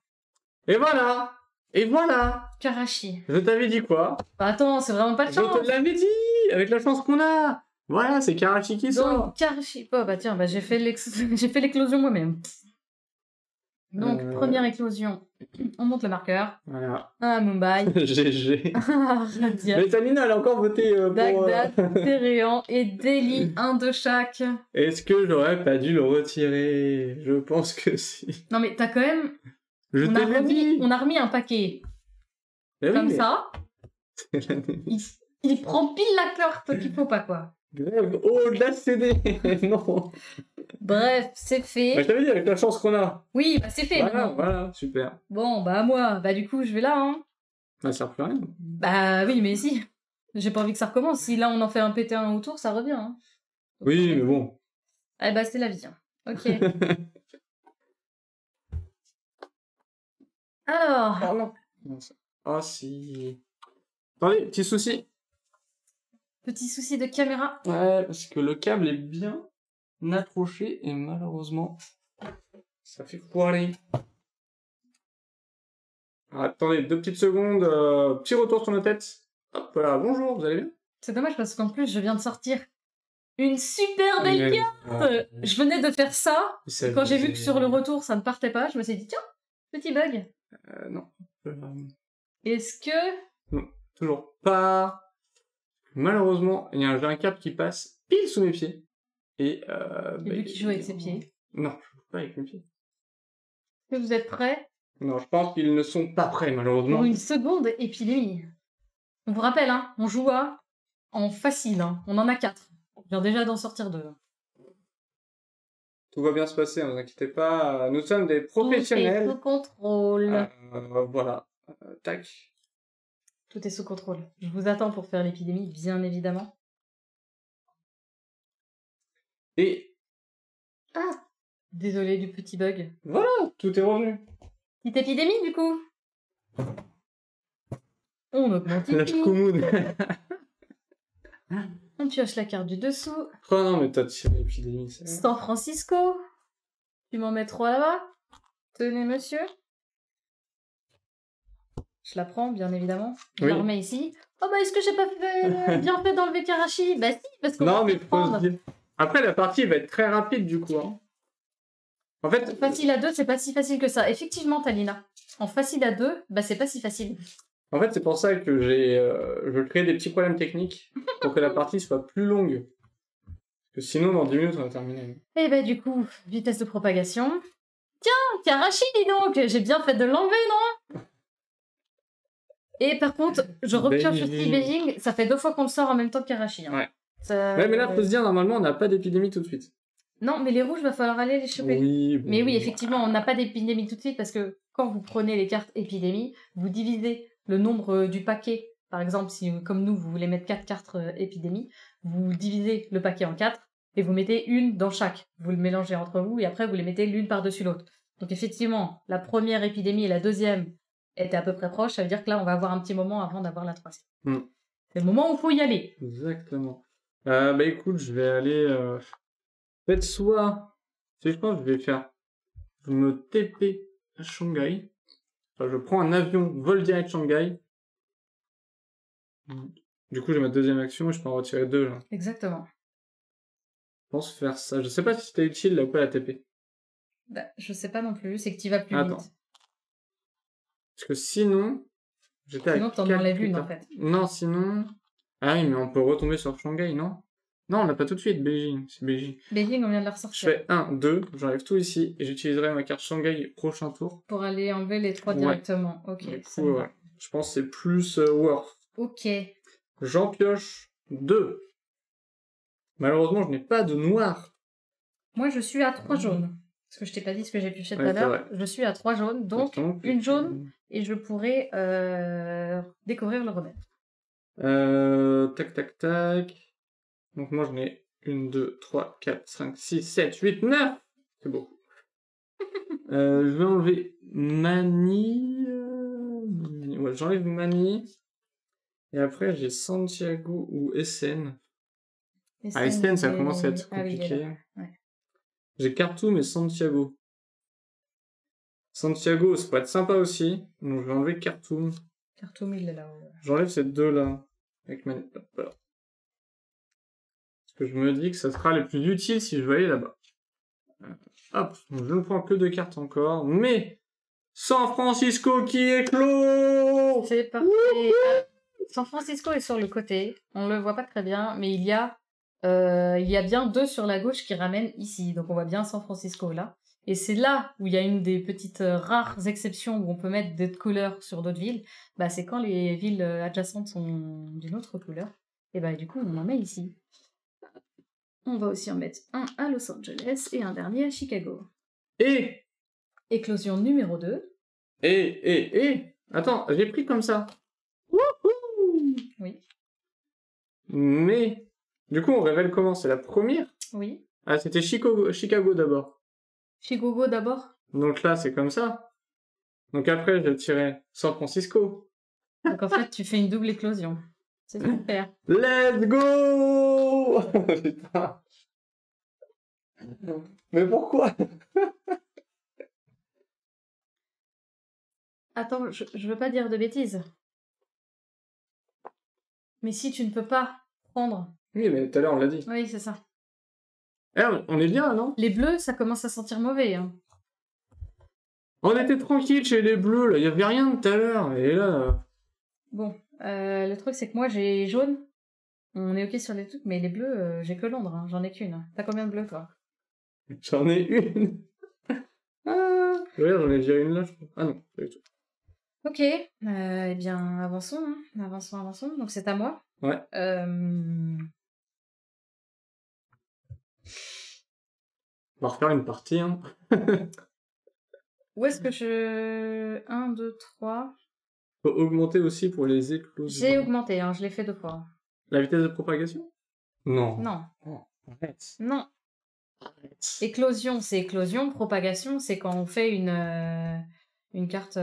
Et voilà! Et voilà! Karashi. Je t'avais dit quoi? Bah, attends, c'est vraiment pas de Je chance. te l'avais dit! Avec la chance qu'on a! Voilà, c'est Karachi qui sort! Donc, Karashi. Oh, bah tiens, bah, j'ai fait l'éclosion moi-même. Donc, première éclosion. On monte le marqueur. Voilà. Ah, Mumbai. GG. Radia. Mais Talina, elle a encore voté pour... Bagdad, Téhéran et Delhi, un de chaque. Est-ce que j'aurais pas dû le retirer? Je pense que si. Non, mais t'as quand même... Je te l'ai dit! on a remis un paquet Mais oui, comme mais- ça. Il prend pile la carte qu'il faut pas, quoi. Grève, oh, de la CD! Non! Bref, c'est Bah, fait. je t'avais dit, avec la chance qu'on a. Oui, bah c'est fait Voilà, maintenant. voilà, super. Bon, bah moi, bah du coup, je vais là, hein. Ça sert plus à rien. Bah oui, mais si. J'ai pas envie que ça recommence. Si là, on en fait un pété un autour, ça revient, hein. Donc, Oui, mais bon. eh bah c'est la vie, hein. Ok. Alors, Ah non. Ah si. Attendez, petit souci. petit souci de caméra. Ouais, parce que le câble est bien accroché et malheureusement, ça fait foirer. Ah, attendez, 2 petites secondes. Petit retour sur nos têtes. Hop là, bonjour, vous allez bien? C'est dommage parce qu'en plus, je viens de sortir une super belle carte. Je venais de faire ça. Ça Quand j'ai vu que faisait- sur le retour, ça ne partait pas, je me suis dit, tiens, petit bug. Non. Est-ce que... Toujours pas. Malheureusement, j'ai un câble qui passe pile sous mes pieds. Et lui qui joue avec ses pieds. Non, je joue pas avec mes pieds. Est-ce que vous êtes prêts Non, je pense qu'ils ne sont pas prêts, malheureusement. pour une seconde épidémie? On vous rappelle, hein, on joue en facile, hein. On en a 4. Je viens déjà d'en sortir 2. Tout va bien se passer, ne vous inquiétez pas. Nous sommes des Tout est professionnels. sous contrôle. Voilà. Tac. Tout est sous contrôle. Je vous attends pour faire l'épidémie, bien évidemment. Et Ah, désolé du petit bug. voilà, tout est revenu. Petite épidémie, du coup. On augmente La ici. Shkumun. On pioche la carte du dessous. Oh non, mais t'as tiré l'épidémie, c'est San Francisco. Tu m'en mets 3 là-bas. Tenez, monsieur. Je la prends, bien évidemment. Je Oui. la remets ici. Oh bah, est-ce que j'ai pas bien fait d'enlever Karachi? Bah si, parce qu'on Non, va mais se faut prendre. se dire. Après, la partie va être très rapide, du coup. Hein. En fait, Facile à 2, c'est pas si facile que ça. Effectivement, Talina. En facile à 2, bah c'est pas si facile. c'est pour ça que je crée des petits problèmes techniques pour que la partie soit plus longue. Parce que sinon, dans 10 minutes, on va terminer. Et bah du coup, vitesse de propagation. Tiens, Karachi, dis donc. J'ai bien fait de l'enlever, non? Et par contre, je repioche aussi Beijing. Beijing. Ça fait 2 fois qu'on le sort en même temps que Karachi. Hein. Ouais. Ça- Ouais, mais là, faut se dire, normalement, on n'a pas d'épidémie tout de suite. Non, mais les rouges, va falloir aller les choper. Oui, bon. Mais oui, effectivement, on n'a pas d'épidémie tout de suite parce que quand vous prenez les cartes épidémie, vous divisez le nombre du paquet. Par exemple, si comme nous, vous voulez mettre 4 cartes épidémie, vous divisez le paquet en 4 et vous mettez une dans chaque. Vous le mélangez entre vous et après vous les mettez l'une par-dessus l'autre. Donc effectivement, la première épidémie et la deuxième étaient à peu près proches. Ça veut dire que là, on va avoir un petit moment avant d'avoir la troisième. Mm. C'est le moment où il faut y aller. Exactement. Bah écoute, je vais aller... Peut-être soit... Tu sais, je pense que je vais faire... Je me TP à Shanghai. Enfin, je prends un avion, vol direct Shanghai. Du coup, j'ai ma deuxième action et je peux en retirer 2 là. Exactement. Je pense faire ça. Je sais pas si c'était utile là ou pas la TP. Bah, je sais pas non plus, c'est que tu vas plus Attends. vite. Parce que sinon... J'étais Sinon, à t'en 4 enlèves plus une tard. en fait. Non, sinon... Ah oui, mais on peut retomber sur Shanghai, non? Non, on l'a pas tout de suite, Beijing. C'est Beijing. Beijing, on vient de la Je ressortir. fais 1, 2, j'enlève tout ici, et j'utiliserai ma carte Shanghai prochain tour. Pour aller enlever les 3 Ouais. directement. Ok, Du ça coup, me va. ouais. Je pense que c'est plus worth. Ok. J'en pioche 2. Malheureusement, je n'ai pas de noir. Moi, je suis à 3 jaunes. Parce que je t'ai pas dit ce que j'ai pioché tout Ouais, à c'est l'heure. vrai. Je suis à 3 jaunes, donc une jaune, et je pourrais découvrir le remède. Tac, tac, tac. Donc moi, j'en ai 1, 2, 3, 4, 5, 6, 7, 8, 9. C'est beau. Je vais enlever Mani. Ouais, j'enlève Mani. Et après, j'ai Santiago ou SN. Ah, SN, ça commence à être Ah oui, il est compliqué. là. Ouais. J'ai Khartoum et Santiago. Santiago, ça peut être sympa aussi. Donc, je vais enlever Khartoum. Khartoum, il est là. J'enlève ces deux-là. Avec Mani. Voilà. Parce que je me dis que ça sera les plus utiles si je veux aller là-bas. Hop, donc je ne prends que 2 cartes encore. Mais San Francisco qui est clos. C'est parfait. San Francisco est sur le côté. On le voit pas très bien, mais il y a bien 2 sur la gauche qui ramènent ici. Donc on voit bien San Francisco là. Et c'est là où il y a une des petites rares exceptions où on peut mettre d'autres couleurs sur d'autres villes. Bah, c'est quand les villes adjacentes sont d'une autre couleur. Et bah du coup on en met ici. On va aussi en mettre un à Los Angeles et un dernier à Chicago. Et Éclosion numéro 2. Attends, j'ai pris comme ça. Wouhou. Oui. Mais, du coup, on révèle comment? C'est la première? Oui. Ah, c'était Chicago d'abord. Chicago d'abord. Donc là, c'est comme ça. Donc après, je tirais San Francisco. Donc en fait, tu fais une double éclosion. C'est super. Let's go. Putain. Mais pourquoi? Attends, je veux pas dire de bêtises. Mais si tu ne peux pas prendre... Oui, mais tout à l'heure, on l'a dit. Oui, c'est ça. Eh, on est bien, non? Les bleus, ça commence à sentir mauvais. Hein. On était tranquille chez les bleus, là. Il y avait rien tout à l'heure. Et là... Bon, le truc, c'est que moi, j'ai jaune. On est ok sur les trucs, mais les bleus, j'ai que Londres. Hein. J'en ai qu'une. T'as combien de bleus, toi? J'en ai une. Ah, regarde, j'en ai déjà une là, je crois. Ah non, pas du tout. Ok, eh bien, avançons. Hein. Avançons. Donc, c'est à moi. Ouais. On va refaire une partie, hein. Où est-ce que je... 1, 2, 3... Faut augmenter aussi pour les éclosions. J'ai augmenté, hein. Je l'ai fait 2 fois. La vitesse de propagation? Non. Non. Oh, arrête. Non. Arrête. Éclosion, c'est éclosion. Propagation, c'est quand on fait une carte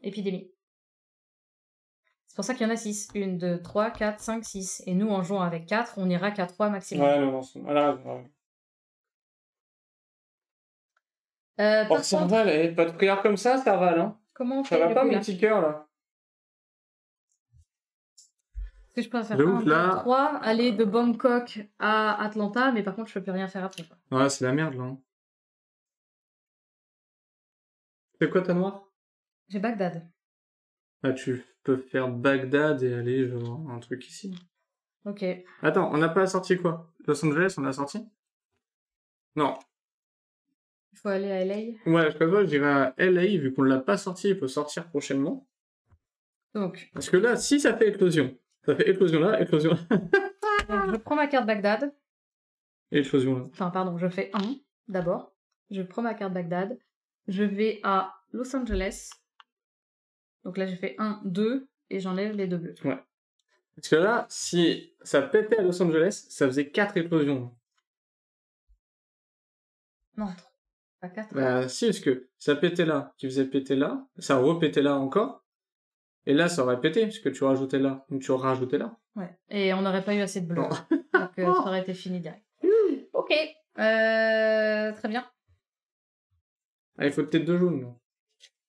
épidémie. C'est pour ça qu'il y en a 6. 1, 2, 3, 4, 5, 6. Et nous, en jouant avec 4, on ira qu'à 3 maximum. Ouais, non, elle a raison. Par Oh, contre, Serval, pas de prière comme ça, Serval, hein. comment on Ça fait va du pas, coup, mon là? petit cœur, là. Est-ce que je peux faire J'avoue 1, que 2, là- 3, aller de Bangkok à Atlanta, mais par contre, je peux plus rien faire après. Quoi. Ouais, c'est la merde, là. Hein. C'est quoi ta noire? J'ai Bagdad. Bah, tu peux faire Bagdad et aller, genre, un truc ici. Ok. Attends, on n'a pas sorti quoi? Los Angeles, on a sorti? Non. Il faut aller à LA. Ouais, je crois que je dirais à LA, vu qu'on l'a pas sorti, il peut sortir prochainement. Donc, Parce que là, si ça fait éclosion, ça fait éclosion là, éclosion là, je prends ma carte Bagdad. et éclosion là. Enfin, pardon, je fais 1 d'abord. Je prends ma carte Bagdad. Je vais à Los Angeles. Donc là, j'ai fait 1, 2, et j'enlève les 2 bleus. Ouais. Parce que là, si ça pétait à Los Angeles, ça faisait 4 éclosions. Non, pas 4. Bah si, parce que ça pétait là, tu faisais péter là, ça repétait là encore, et là ça aurait pété, parce que tu rajoutais là, donc tu rajoutais là. Ouais. Et on n'aurait pas eu assez de bleu. Non. Donc ça aurait été fini direct. Ok. Très bien. Ah, il faut peut-être 2 jaunes, là.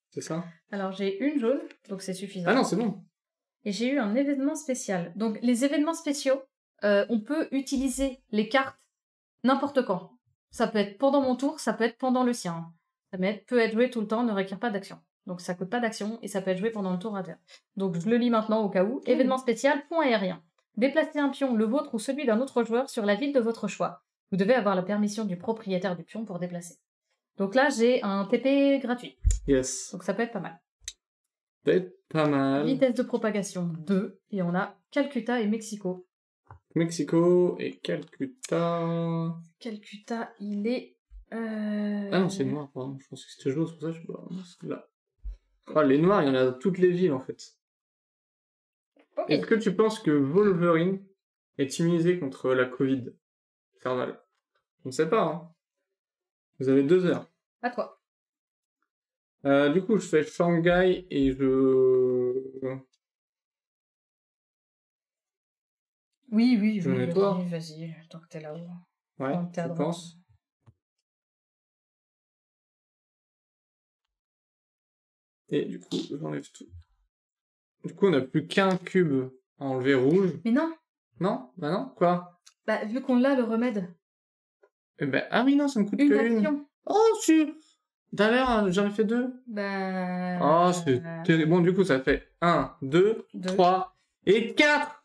C'est ça? Alors j'ai une jaune, donc c'est suffisant. Ah non, c'est bon. Et j'ai eu un événement spécial. Donc les événements spéciaux, on peut utiliser les cartes n'importe quand. Ça peut être pendant mon tour, ça peut être pendant le sien. Ça peut être joué tout le temps, ne requiert pas d'action. Donc ça coûte pas d'action et ça peut être joué pendant le tour adverse. Donc je le lis maintenant au cas où. Événement spécial, point aérien. Déplacez un pion, le vôtre ou celui d'un autre joueur, sur la ville de votre choix. Vous devez avoir la permission du propriétaire du pion pour déplacer. Donc là, j'ai un TP gratuit. Yes. Donc ça peut être pas mal. Peut-être pas mal. Vitesse de propagation 2. Et on a Calcutta et Mexico. Mexico et Calcutta. Calcutta, il est... Ah non, c'est noir, pardon. Je pense que c'était jaune, c'est pour ça que je vois. C'est là. Ah, les noirs, il y en a dans toutes les villes, en fait. Ok. Est-ce que tu penses que Wolverine est immunisé contre la Covid? Infernal. Je ne sais pas, hein. Vous avez 2 heures. À toi. Du coup, je fais Shanghai et je... Oui, Je nettoie. vas-y, tant que t'es là-haut. Ouais, Tant que t'es à je droite. pense. Et du coup, j'enlève tout. Du coup, on n'a plus qu'un cube à enlever rouge. Mais non, Non? Bah non, quoi? bah vu qu'on l'a, le remède. Eh ben, ah oui, non, ça me coûte Une que une. action. Oh, si! D'ailleurs, j'en ai fait 2. Bah... Oh, c'est terrible. Bon, du coup, ça fait 1, 2, Deux. 3 et 4!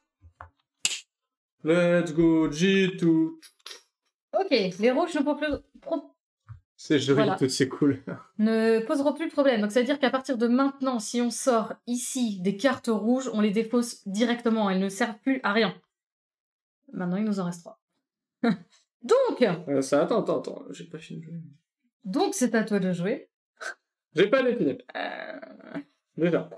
Let's go, G2. Ok, les rouges C'est joli, Voilà. tout, c'est cool. ne poseront plus de problème. Donc ça veut dire qu'à partir de maintenant, si on sort ici des cartes rouges, on les défausse directement. Elles ne servent plus à rien. Maintenant, il nous en reste 3. Donc, Attends, j'ai pas fini. donc c'est à toi de jouer. J'ai pas défini. Déjà.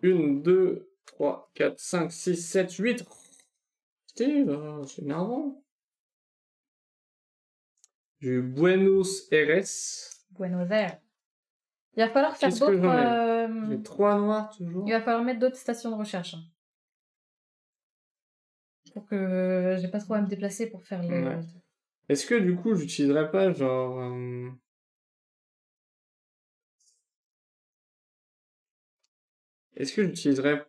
1, 2, 3, 4, 5, 6, 7, 8. Putain, c'est énervant. Du Buenos Aires. Buenos Aires. Il va falloir faire Qu'est-ce que d'autres... J'ai 3 noirs toujours. Il va falloir mettre d'autres stations de recherche. Pour que j'ai pas trop à me déplacer pour faire le... Ouais. Est-ce que du coup j'utiliserais pas genre... Est-ce que j'utiliserais...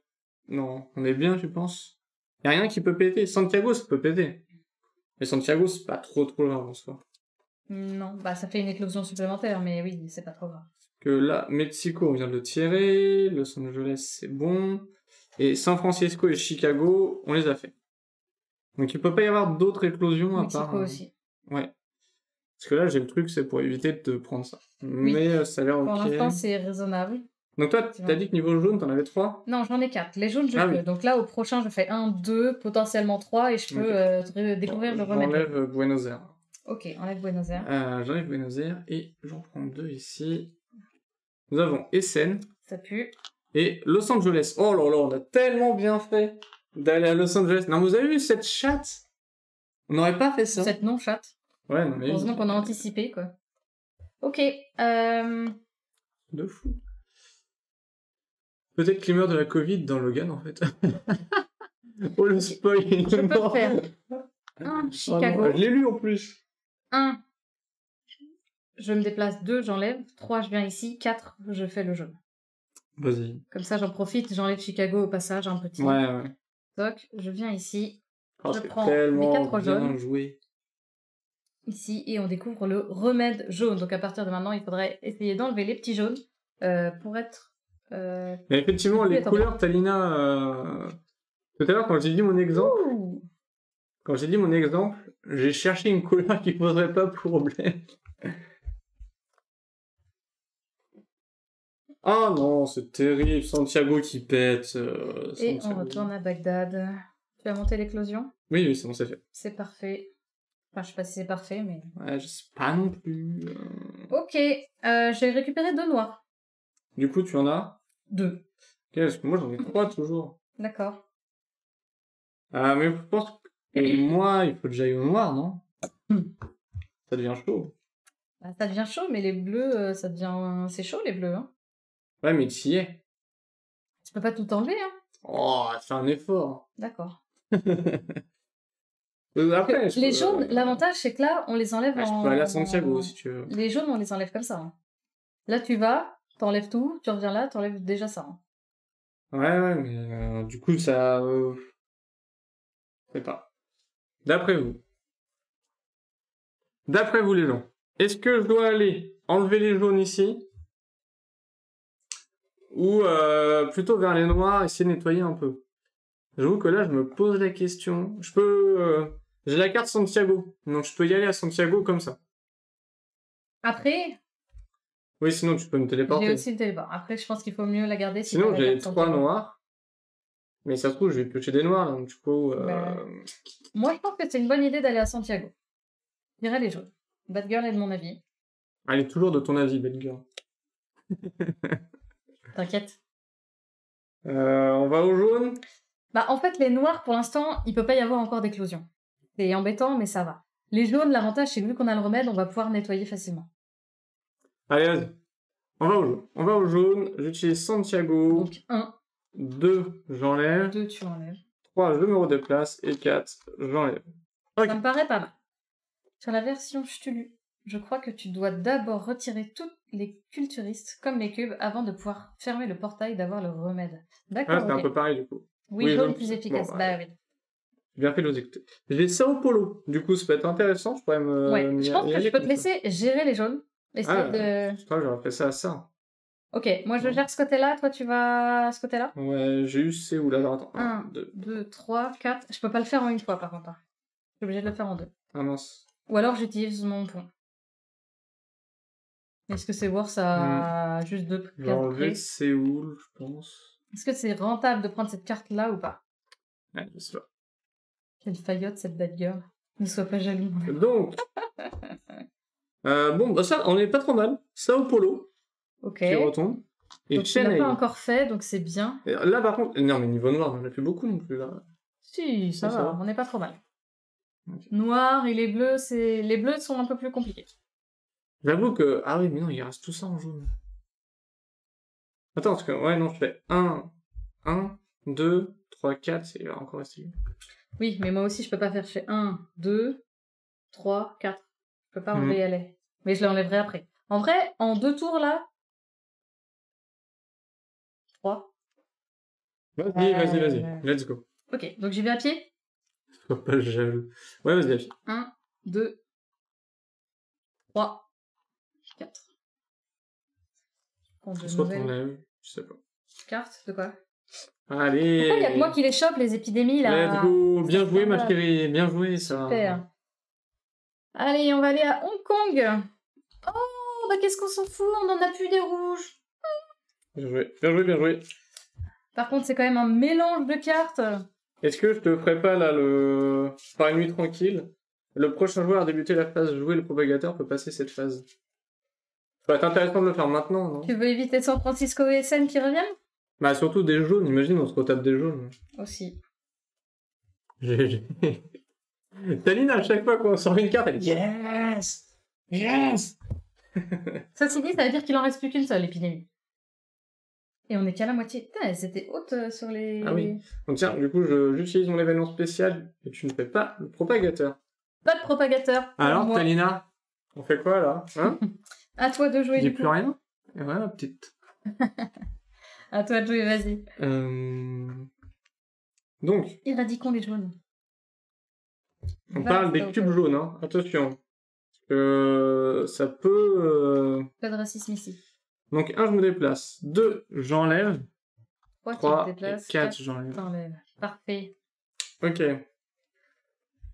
Non, on est bien, tu penses? Y'a rien qui peut péter. Santiago, ça peut péter. Mais Santiago, c'est pas trop grave en soi. Non, bah ça fait une éclosion supplémentaire, mais oui, c'est pas trop grave. Que là, Mexico, on vient de le tirer. Los Angeles, c'est bon. Et San Francisco et Chicago, on les a fait. Donc il peut pas y avoir d'autres éclosions à Mexico part... aussi. Ouais. Parce que là, j'ai le truc, c'est pour éviter de te prendre ça. Mais ça a l'air ok. Pour l'instant, c'est raisonnable. Donc toi, t'as dit que niveau jaune, t'en avais 3? Non, j'en ai 4. Les jaunes, je Ah peux. oui. Donc là, au prochain, je fais 1, 2, potentiellement 3, et je peux découvrir le remède. J'enlève Buenos Aires. Ok, enlève Buenos Aires. J'enlève Buenos Aires et j'en prends 2 ici. Nous avons Essen Ça pue. et Los Angeles. Oh là là, on a tellement bien fait d'aller à Los Angeles. Non, vous avez vu cette chatte? On n'aurait pas fait ça. Cette non-chatte. Ouais, non mais... Heureusement qu'on a anticipé, quoi. Ok. De fou. Peut-être qu'il meurt de la Covid dans Logan, en fait. Oh, le spoil. Je peux le faire. 1, Chicago. Oh non, je l'ai lu en plus. 1, je me déplace. 2, j'enlève. 3, je viens ici. 4, je fais le jaune. Vas-y. Comme ça, j'en profite. J'enlève Chicago au passage, un petit. Ouais. Toc, je viens ici. Oh, Je c'est prends tellement mes 4 bien jaunes. joué. Ici, et on découvre le remède jaune. Donc à partir de maintenant, il faudrait essayer d'enlever les petits jaunes pour être... Mais effectivement, les Attends. couleurs, Talina... Tout à l'heure, quand j'ai dit mon exemple, j'ai cherché une couleur qui poserait pas problème. Ah non, c'est terrible. Santiago qui pète. Et on Santiago. retourne à Bagdad. Tu as monté l'éclosion? Oui, oui, c'est bon, c'est fait. C'est parfait. Enfin, je sais pas si c'est parfait, mais... Ouais, je sais pas non plus. Ok, j'ai récupéré 2 noirs. Du coup, tu en as 2. Ok, parce que moi, j'en ai 3 toujours. D'accord. Mais je pense que moi, il faut que j'aille au noir, non? Hmm. Ça devient chaud. Bah, ça devient chaud, mais les bleus, ça devient... C'est chaud, les bleus, hein. Ouais, mais tu y es. Tu peux pas tout enlever, hein. Oh, fais un effort. D'accord. Après, Que les jaunes, l'avantage, c'est que là, on les enlève je peux aller à Santiago, si tu veux. Les jaunes, on les enlève comme ça, hein. Là, tu vas, t'enlèves tout, tu reviens là, t'enlèves déjà ça, hein. Ouais, mais du coup, ça... je sais pas. D'après vous. D'après vous, les gens. Est-ce que je dois aller enlever les jaunes ici? Ou plutôt vers les noirs, essayer de nettoyer un peu? J'avoue que là, je me pose la question. Je peux... j'ai la carte Santiago. Donc, je peux y aller à Santiago comme ça. Après, Oui, sinon, tu peux me j'ai téléporter. aussi le téléport. Après, je pense qu'il faut mieux la garder si Sinon, t'as la j'ai carte 3 Santiago. noirs. Mais ça se trouve, je vais piocher des noirs, là. Donc, du coup... Bah, moi, je pense que c'est une bonne idée d'aller à Santiago. Je dirais les jaunes. Bad Girl est de mon avis. Elle est toujours de ton avis, belle girl. T'inquiète. On va au jaune. Bah, en fait, les noirs, pour l'instant, il peut pas y avoir encore d'éclosion. C'est embêtant, mais ça va. Les jaunes, l'avantage, c'est que vu qu'on a le remède, on va pouvoir nettoyer facilement. Allez, vas-y. On va au jaune. On va au jaune. J'utilise Santiago. Donc, 1, 2, j'enlève. 2, tu enlèves. 3, je me redéplace. Et 4, j'enlève. Ok. Ça me paraît pas mal. Sur la version Cthulhu, je crois que tu dois d'abord retirer tous les culturistes, comme les cubes, avant de pouvoir fermer le portail d'avoir le remède. Ah, D'accord, c'était ok. un peu pareil, du coup. Oui, Oui, jaune jaune, plus efficace. bon, bah oui. J'ai bien fait de les écouter. J'ai Sao Paulo. Du coup, ça peut être intéressant. Je pourrais me... Ouais, m'y- je pense y que aller je peux te comme ça. laisser gérer les jaunes. Essayer Ah, de... je crois que j'aurais fait ça à ça. Ok, moi je Ouais. gère ce côté-là, toi tu vas à ce côté-là. Ouais, j'ai eu Séoul. Alors, attends. 1, 2. 2, 3, 4. Je peux pas le faire en une fois par contre, hein. Je suis obligée de le faire en 2. Ah mince. Ou alors j'utilise mon pont. Est-ce que c'est worth à juste 2 Je vais cartes enlever près? Séoul, je pense. Est-ce que c'est rentable de prendre cette carte-là ou pas? Ouais, je sais pas. Quelle faillotte cette bad girl. Ne sois pas jaloux. Donc, bon, bah ça, on est pas trop mal. Sao Paulo, Ok. qui retombe. Et Donc tu l'as Chennai. pas encore fait, donc c'est bien. Et là, par contre, non, mais niveau noir, on en a plus beaucoup non plus, là. Si, ça Ça va, va. on n'est pas trop mal. Ok. Noir et les bleus, c'est... Les bleus sont un peu plus compliqués. J'avoue que... Ah oui, mais non, il reste tout ça en jaune. Attends, parce que... Ouais, non, je fais 1, 2, 3, 4, et il va encore rester lui. Oui, mais moi aussi je peux pas faire. Je fais 1, 2, 3, 4. Je peux pas enlever LA. Mais je l'enlèverai après. En vrai, en 2 tours là... 3. Vas-y. Let's go. Ok, donc j'y vais à pied. Sois pas jaloux. Ouais, vas-y, vas-y. 1, 2, 3, 4. Prends de Soit nouvelles t'enlèves, je sais pas. cartes, de quoi? Allez. Pourquoi il y a que moi qui les chope, les épidémies, là? Let's go. Bien C'est joué, ma scandale. chérie. Bien joué, ça. Super. Allez, on va aller à Hong Kong. Oh, bah qu'est-ce qu'on s'en fout, on en a plus des rouges. Bien joué. Par contre, c'est quand même un mélange de cartes. Est-ce que je te ferai pas, là, le... Par une nuit tranquille, le prochain joueur à débuter la phase jouer le propagateur peut passer cette phase. Ça va être intéressant de le faire maintenant, non? Tu veux éviter San Francisco et SN qui reviennent? Bah, surtout des jaunes, imagine, on se retape des jaunes. Aussi. GG. Taline, à chaque fois qu'on sort une carte, elle dit Yes! Yes! Ceci dit, ça veut dire qu'il en reste plus qu'une seule, épidémie. Et on est qu'à la moitié. Putain, elles étaient hautes sur les... Ah oui. Donc tiens, du coup, j'utilise mon événement spécial et tu ne fais pas le propagateur. Pas de propagateur. pour Alors, moi. Talina, on fait quoi, là? Hein? À toi de jouer, Il n'y a du plus coup. rien? Et voilà, petite... À toi de jouer, vas-y. Donc, Éradiquons les jaunes. on parle des cubes jaunes, hein. Attention. Ça peut... Pas de racisme ici. Donc, 1, je me déplace. 2, j'enlève. 3, tu 3 te et déplaces. 4, j'enlève. T'enlèves. Parfait. Ok.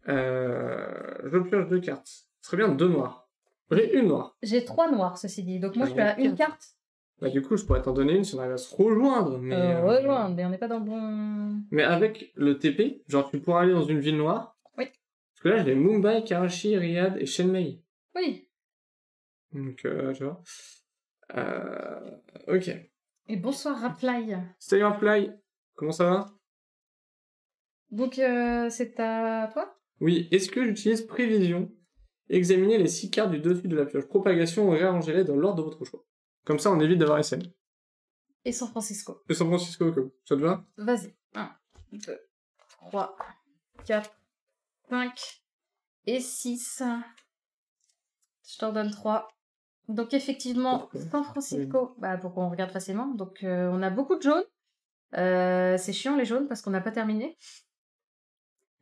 Je pioche 2 cartes. Ce serait bien 2 noirs. J'ai une noire. J'ai 3 noirs, ceci dit. Donc moi, je Ah, suis à donc une quatre. carte Bah, du coup, je pourrais t'en donner une si on arrive à se rejoindre. Mais, Rejoindre, mais on n'est pas dans le bon... mais avec le TP, genre, tu pourras aller dans une ville noire. Oui. Parce que là, j'ai Mumbai, Karachi, Riyad et Chennai. Oui. Donc, tu vois. Ok. Et bonsoir, Rapply. Stay on fly. Comment ça va? Donc, c'est à toi? Oui. Est-ce que j'utilise prévision? Examinez les 6 cartes du dessus de la pioche. Propagation, réarrangez-les dans l'ordre de votre choix. Comme ça, on évite d'avoir SM. Et San Francisco. Et San Francisco, ça te va? Vas-y. 1, 2, 3, 4, 5 et 6. Je t'en donne 3. Donc effectivement, Pourquoi? San Francisco, bah, pour qu'on regarde facilement. Donc on a beaucoup de jaunes. C'est chiant les jaunes parce qu'on n'a pas terminé.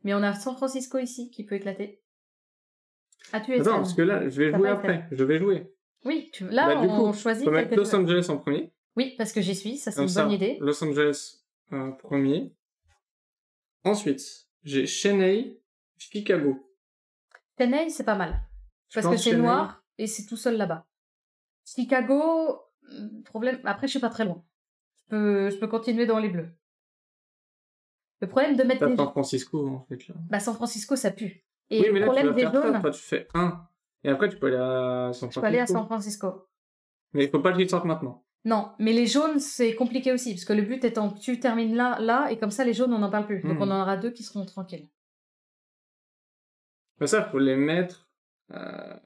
Mais on a San Francisco ici qui peut éclater. As-tu Attends, SM? parce que là, je vais T'as jouer pas après. Je vais jouer. Oui, là Bah, du on coup, choisit faut mettre quelque Los chose. Angeles en premier. Oui, parce que j'y suis, ça c'est Comme une ça, bonne idée. Los Angeles premier. Ensuite, j'ai Chennai, Chicago. Chennai, c'est pas mal. Tu Parce que penses c'est Chennai? noir et c'est tout seul là-bas. Chicago, problème. Après, je suis pas très loin. Je peux continuer dans les bleus. Le problème de mettre T'as des... San Francisco, en fait, là. Bah, San Francisco, ça pue. Et Oui, le mais là, tu problème vas des faire ça. jaunes, Toi, tu fais 1. Et après, tu peux aller à San je peux aller à San Francisco. Francisco. Mais il faut pas que tu sortes maintenant. Non, mais les jaunes, c'est compliqué aussi, parce que le but étant que tu termines là, et comme ça, les jaunes, on n'en parle plus. Donc, on en aura 2 qui seront tranquilles. Mais ça, faut les mettre... Ah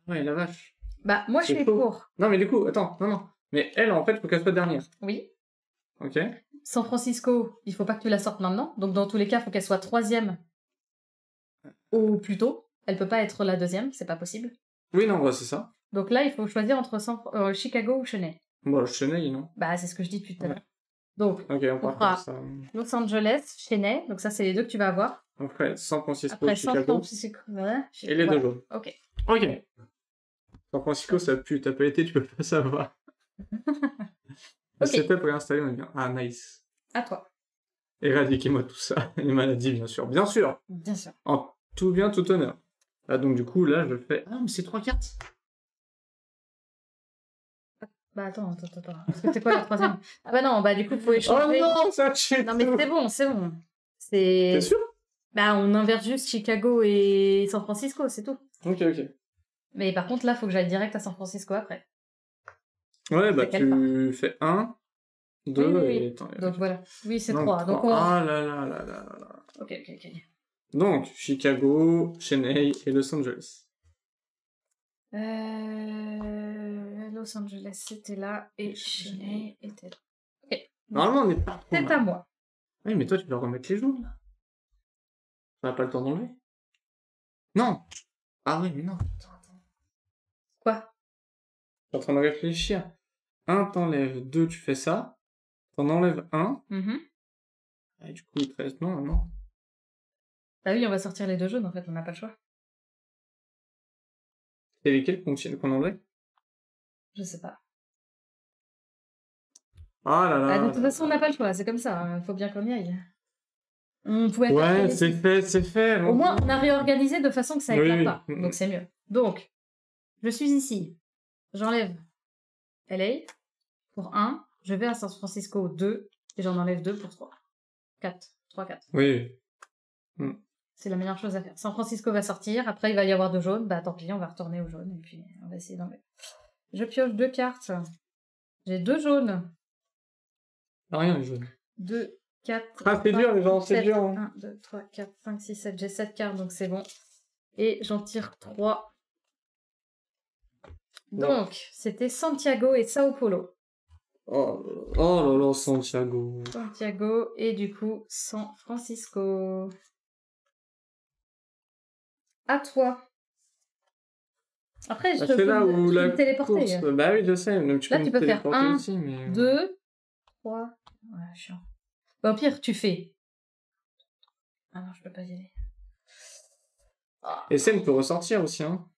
ouais, la vache. Bah, moi, je C'est suis chaud. pour. Non, mais du coup, attends, non. Mais elle, en fait, faut qu'elle soit dernière. Oui. Ok? San Francisco, il faut pas que tu la sortes maintenant. Donc, dans tous les cas, il faut qu'elle soit 3e au plus tôt. Elle peut pas être la 2e, c'est pas possible. Oui, non, bah, c'est ça. Donc là, il faut choisir entre Chicago ou Chennai. Bon, Chennai, non? Bah, c'est ce que je dis depuis tout à l'heure. Ouais. Donc, Ok, on part fera comme ça. Los Angeles, Chennai. Donc ça, c'est les 2 que tu vas avoir. Après, San Francisco, Après, San Chicago. Francisco, voilà. Et les Voilà. deux jaunes. Ok. Ok. San Francisco, ça pue. T'as pas été, tu peux pas savoir. Le Ok. setup réinstallé, on est bien. Ah, nice. À toi. Éradiquez-moi tout ça. Les maladies, bien sûr. Bien sûr. Bien sûr. En tout bien, tout honneur. Ah, donc du coup, là, je fais... Ah, mais c'est 3 cartes. Bah attends. Parce que c'est quoi la 3e? Ah bah non, bah du coup, faut Oh échanger. non, ça tue. Non, mais c'est bon, c'est bon. T'es sûr? Bah, on inverse juste Chicago et San Francisco, c'est tout. Ok, ok. Mais par contre, là, faut que j'aille direct à San Francisco après. Ouais, bah quelle tu fais 1, 2 Oui. et... Attends, Donc voilà. Oui, c'est non, 3. Donc on... Ah là là là là là là. Ok. Donc, Chicago, Chennai et Los Angeles. Los Angeles, c'était là. Et Chennai était là. Ok. Normalement, on est pas trop C'est mal. à moi. Oui, mais toi, tu dois remettre les jaunes, là. T'as pas le temps d'enlever? Non. Ah oui, mais non. Attends. Quoi? Je suis en train de réfléchir. 1, t'enlèves 2, tu fais ça. T'en enlèves 1. Et du coup, il te reste... Non. Bah oui, on va sortir les 2 jaunes, en fait, on n'a pas le choix. C'est lesquels qu'on enlève? Je sais pas. Ah là là. De toute façon, on n'a pas le choix, c'est comme ça, hein. Faut bien qu'on y aille. On pouvait faire Ouais, que c'est fait. Au moins, on a réorganisé de façon que ça éclate Oui. pas. Donc c'est mieux. Donc, je suis ici. J'enlève LA pour 1. Je vais à San Francisco 2. Et j'en enlève 2 pour 3. 4. 3, 4. Oui. C'est la meilleure chose à faire. San Francisco va sortir. Après, il va y avoir 2 jaunes. Bah tant pis, on va retourner au jaune. Et puis, on va essayer d'enlever. Je pioche 2 cartes. J'ai 2 jaunes. Rien, les jaunes. 2, 4. Ah, c'est dur, les gens, c'est dur. 1, 2, 3, 4, 5, 6, 7. J'ai 7 cartes, donc c'est bon. Et j'en tire 3. Donc, c'était Santiago et Sao Paulo. Oh là là, Santiago. Santiago et du coup San Francisco. À toi. Après, C'est là où la me téléporter. course... Bah oui, je sais. Donc Là, tu peux faire téléporter 1, aussi, mais... 2, 3... Ouais, chiant. Bah, au pire, tu fais... Ah non, je peux pas y aller. Et Sam peut ressortir aussi, hein.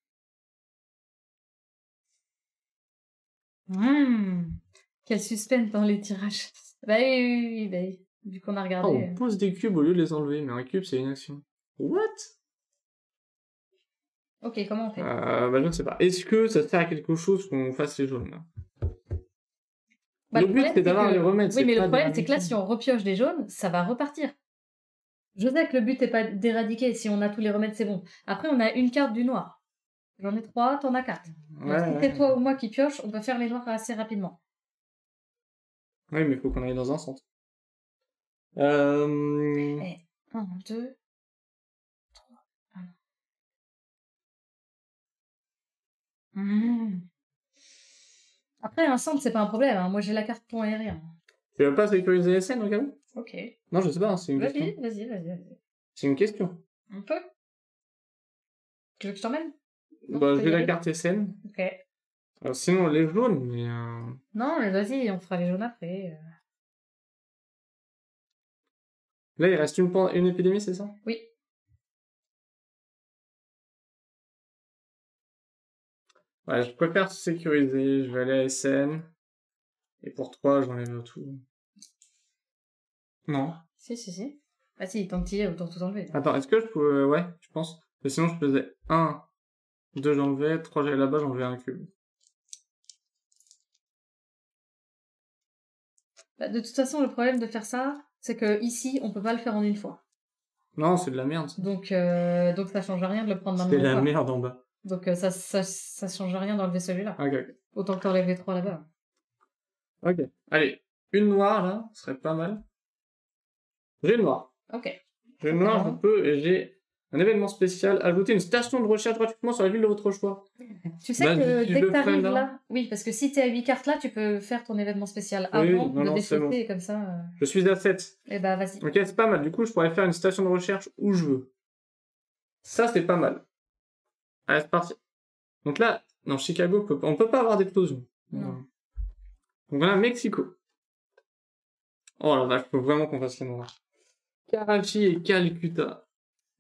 Quel suspense dans les tirages. Bah oui, bah oui. Vu qu'on a regardé... Oh, on pose des cubes au lieu de les enlever, mais un cube, c'est une action. What? Ok, comment on fait? Bah je ne sais pas. Est-ce que ça sert à quelque chose qu'on fasse les jaunes, là? Bah, le but, problème, c'est d'avoir que- les remèdes. Oui, mais le pas problème, c'est que là, d'éradiquer. si on repioche des jaunes, ça va repartir. Je sais que le but n'est pas d'éradiquer. Si on a tous les remèdes, c'est bon. Après, on a une carte du noir. J'en ai 3, t'en as 4. Donc, Ouais, si ouais. c'est toi ou moi qui pioche, on peut faire les noirs assez rapidement. Oui, mais il faut qu'on aille dans un centre. 1, 2, 3. Après, un centre, c'est pas un problème. Hein. Moi, j'ai la carte pont aérien. Tu veux pas sécuriser les scènes au cas où? Ok. Non, je sais pas, c'est une Vas-y, question. vas-y. C'est une question. On peut. Tu veux que je t'emmène? Non, Bah, tu peux j'ai y la aller. carte SN. Ok. Alors, sinon, les jaunes, mais... Non, mais vas-y, on fera les jaunes après. Là, il reste une épidémie, c'est ça? Oui. Ouais, je préfère sécuriser. Je vais aller à SN. Et pour 3, j'enlève tout. Non. Si. Ah si, tant que t'y es, autant tout enlever. Attends, est-ce que je pouvais... Ouais, je pense. Parce que sinon, je faisais 1, 2, j'enlevais, 3, j'allais là-bas, j'enlevais un cube. Bah, de toute façon, le problème de faire ça, c'est que ici, on peut pas le faire en une fois. Non, c'est de la merde, ça. Donc ça change rien de le prendre maintenant C'est ou la pas. merde en bas. Donc ça change rien d'enlever celui-là. Ok. Autant que t'enlèves les 3 là-bas. Ok. Allez, une noire, là, ce serait pas mal. J'ai une noire. Ok. J'ai une noire, je peux, et j'ai un événement spécial. Ajouter une station de recherche gratuitement sur la ville de votre choix. Tu sais Bah, que si dès je que le fais t'arrives là- là... Oui, parce que si t'es à 8 cartes là, tu peux faire ton événement spécial Oui, avant non, de non, c'est défausser, bon. et comme ça... Je suis à 7. Eh bah, vas-y. Ok, c'est pas mal. Du coup, je pourrais faire une station de recherche où je veux. Ça, c'est pas mal. Allez, c'est parti. Donc là, non, Chicago, on peut pas avoir d'explosion. Non. Donc on a Mexico. Oh la vache, faut vraiment qu'on fasse les noirs. Karachi et Calcutta.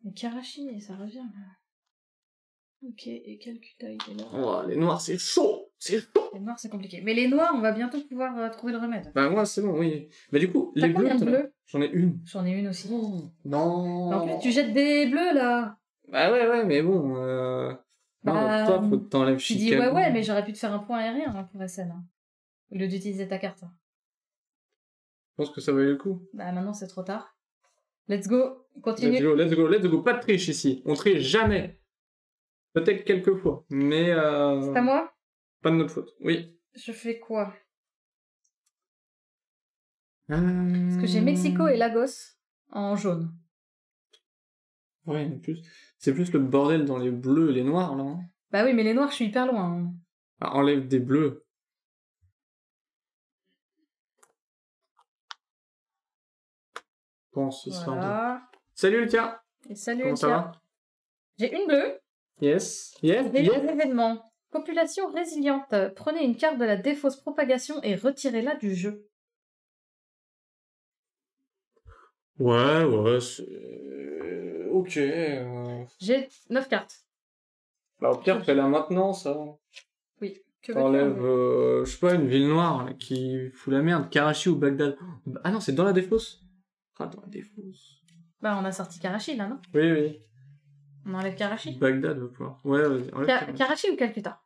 Mais Karachi, ça revient là. Ok, et Calcutta, il est là. Oh, les noirs, c'est chaud. C'est chaud. Les noirs, c'est compliqué. Mais les noirs, on va bientôt pouvoir trouver le remède. Bah moi, c'est bon, oui. Bah du coup, T'as les bleus, combien de bleus? j'en ai une. J'en ai une aussi. Non. En plus, tu jettes des bleus là. Bah ouais, mais bon. Bah, Non, toi, faut que t'enlèves Tu dis Chicago. ouais, mais j'aurais pu te faire un point aérien hein, pour SN. Hein, au lieu d'utiliser ta carte. Je pense que ça valait le coup. Bah maintenant, c'est trop tard. Let's go, continue. Let's go. Pas de triche ici. On triche jamais. Peut-être quelques fois, mais C'est à moi? pas de notre faute. Oui. Je fais quoi? Parce Parce que j'ai Mexico et Lagos en jaune. Ouais, mais c'est plus le bordel dans les bleus et les noirs, là. Hein. Bah oui, mais les noirs, je suis hyper loin. Hein. Ah, enlève des bleus. Pense, histoire de... Voilà. Salut, le tien. Et salut, Comment ça Tia. va? J'ai une bleue. Yes. Des événements. Population résiliente. Prenez une carte de la défausse propagation et retirez-la du jeu. Ouais, c'est... Ok. J'ai 9 cartes. Bah, au pire, fais-la maintenant, ça. Oui. Que veux-tu T'enlèves, enlever je sais pas, une ville noire là, qui fout la merde. Karachi ou Bagdad. Ah non, c'est dans la défausse. Ah, dans la défausse. Bah, on a sorti Karachi, là, non? Oui. On enlève Karachi. Bagdad va pouvoir. Ouais, vas-y. enlève Karachi. Karachi ou Calcutta?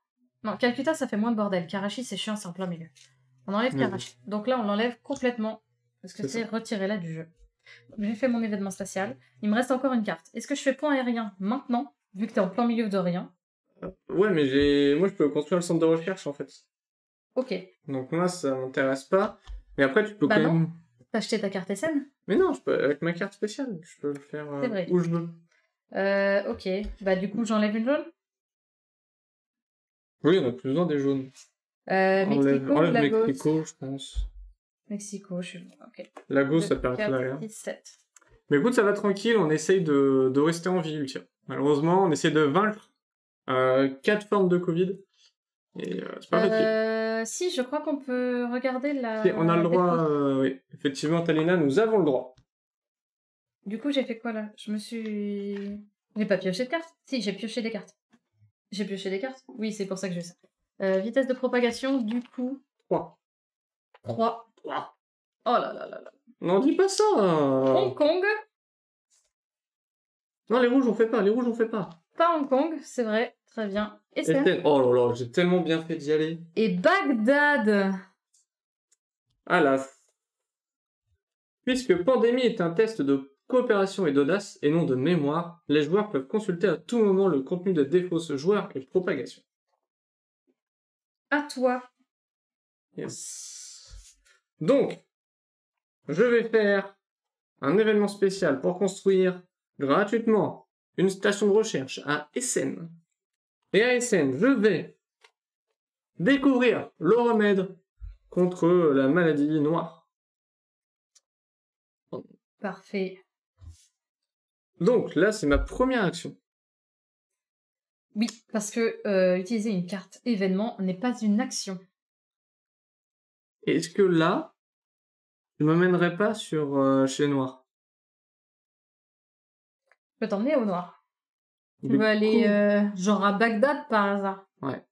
Non, Calcutta, ça fait moins de bordel. Karachi, c'est chiant, c'est en plein milieu. On enlève Oui. Karachi. Donc là, on l'enlève complètement. Parce que C'est c'est ça. retiré-la du jeu. J'ai fait mon événement spatial. Il me reste encore une carte. Est-ce que je fais point aérien maintenant, vu que t'es en plein milieu de rien? Ouais, mais moi, je peux construire le centre de recherche, en fait. Ok. Donc moi, ça m'intéresse pas. Mais après, tu peux Bah quand non. même... T'as acheté ta carte SN? Mais non, je peux, avec ma carte spéciale, je peux le faire C'est vrai. où je veux. Ok. Bah du coup, j'enlève une jaune. Oui, on a plus besoin des jaunes. Mexico ou enlève Lagos? Mexico, je pense. Mexico, je suis... Ok. Lagos, ça 2, paraît 4, derrière. 6, 7. Mais écoute, ça va tranquille, on essaye de rester en vie, Ultia. Malheureusement, on essaie de vaincre 4 formes de Covid. Et c'est pas facile. Si, je crois qu'on peut regarder la... Si, on a le droit, défausse. oui. Effectivement, Talina, nous avons le droit. Du coup, j'ai fait quoi, là? Je me suis... J'ai pas pioché de cartes? Si, j'ai pioché des cartes. J'ai pioché des cartes? Oui, c'est pour ça que j'ai ça. Vitesse de propagation, du coup... 3. 3. 3. Oh là là là là. Non, dis pas ça. Hong Kong. Non, les rouges, on fait pas. Pas Hong Kong, c'est vrai. Très bien. Et c'est... Oh là là, j'ai tellement bien fait d'y aller. Et Bagdad. à la... Puisque Pandémie est un test de coopération et d'audace, et non de mémoire, les joueurs peuvent consulter à tout moment le contenu des défauts joueurs et propagation. À toi. Yes. Donc, je vais faire un événement spécial pour construire gratuitement une station de recherche à Essen. Et à Essen, je vais découvrir le remède contre la maladie noire. Parfait. Donc là, c'est ma première action. Oui, parce que utiliser une carte événement n'est pas une action. Est-ce que là, je m'amènerai pas sur chez les Noirs? Je peux t'emmener au noir. Tu Du veux aller coup- genre à Bagdad par hasard? Ouais.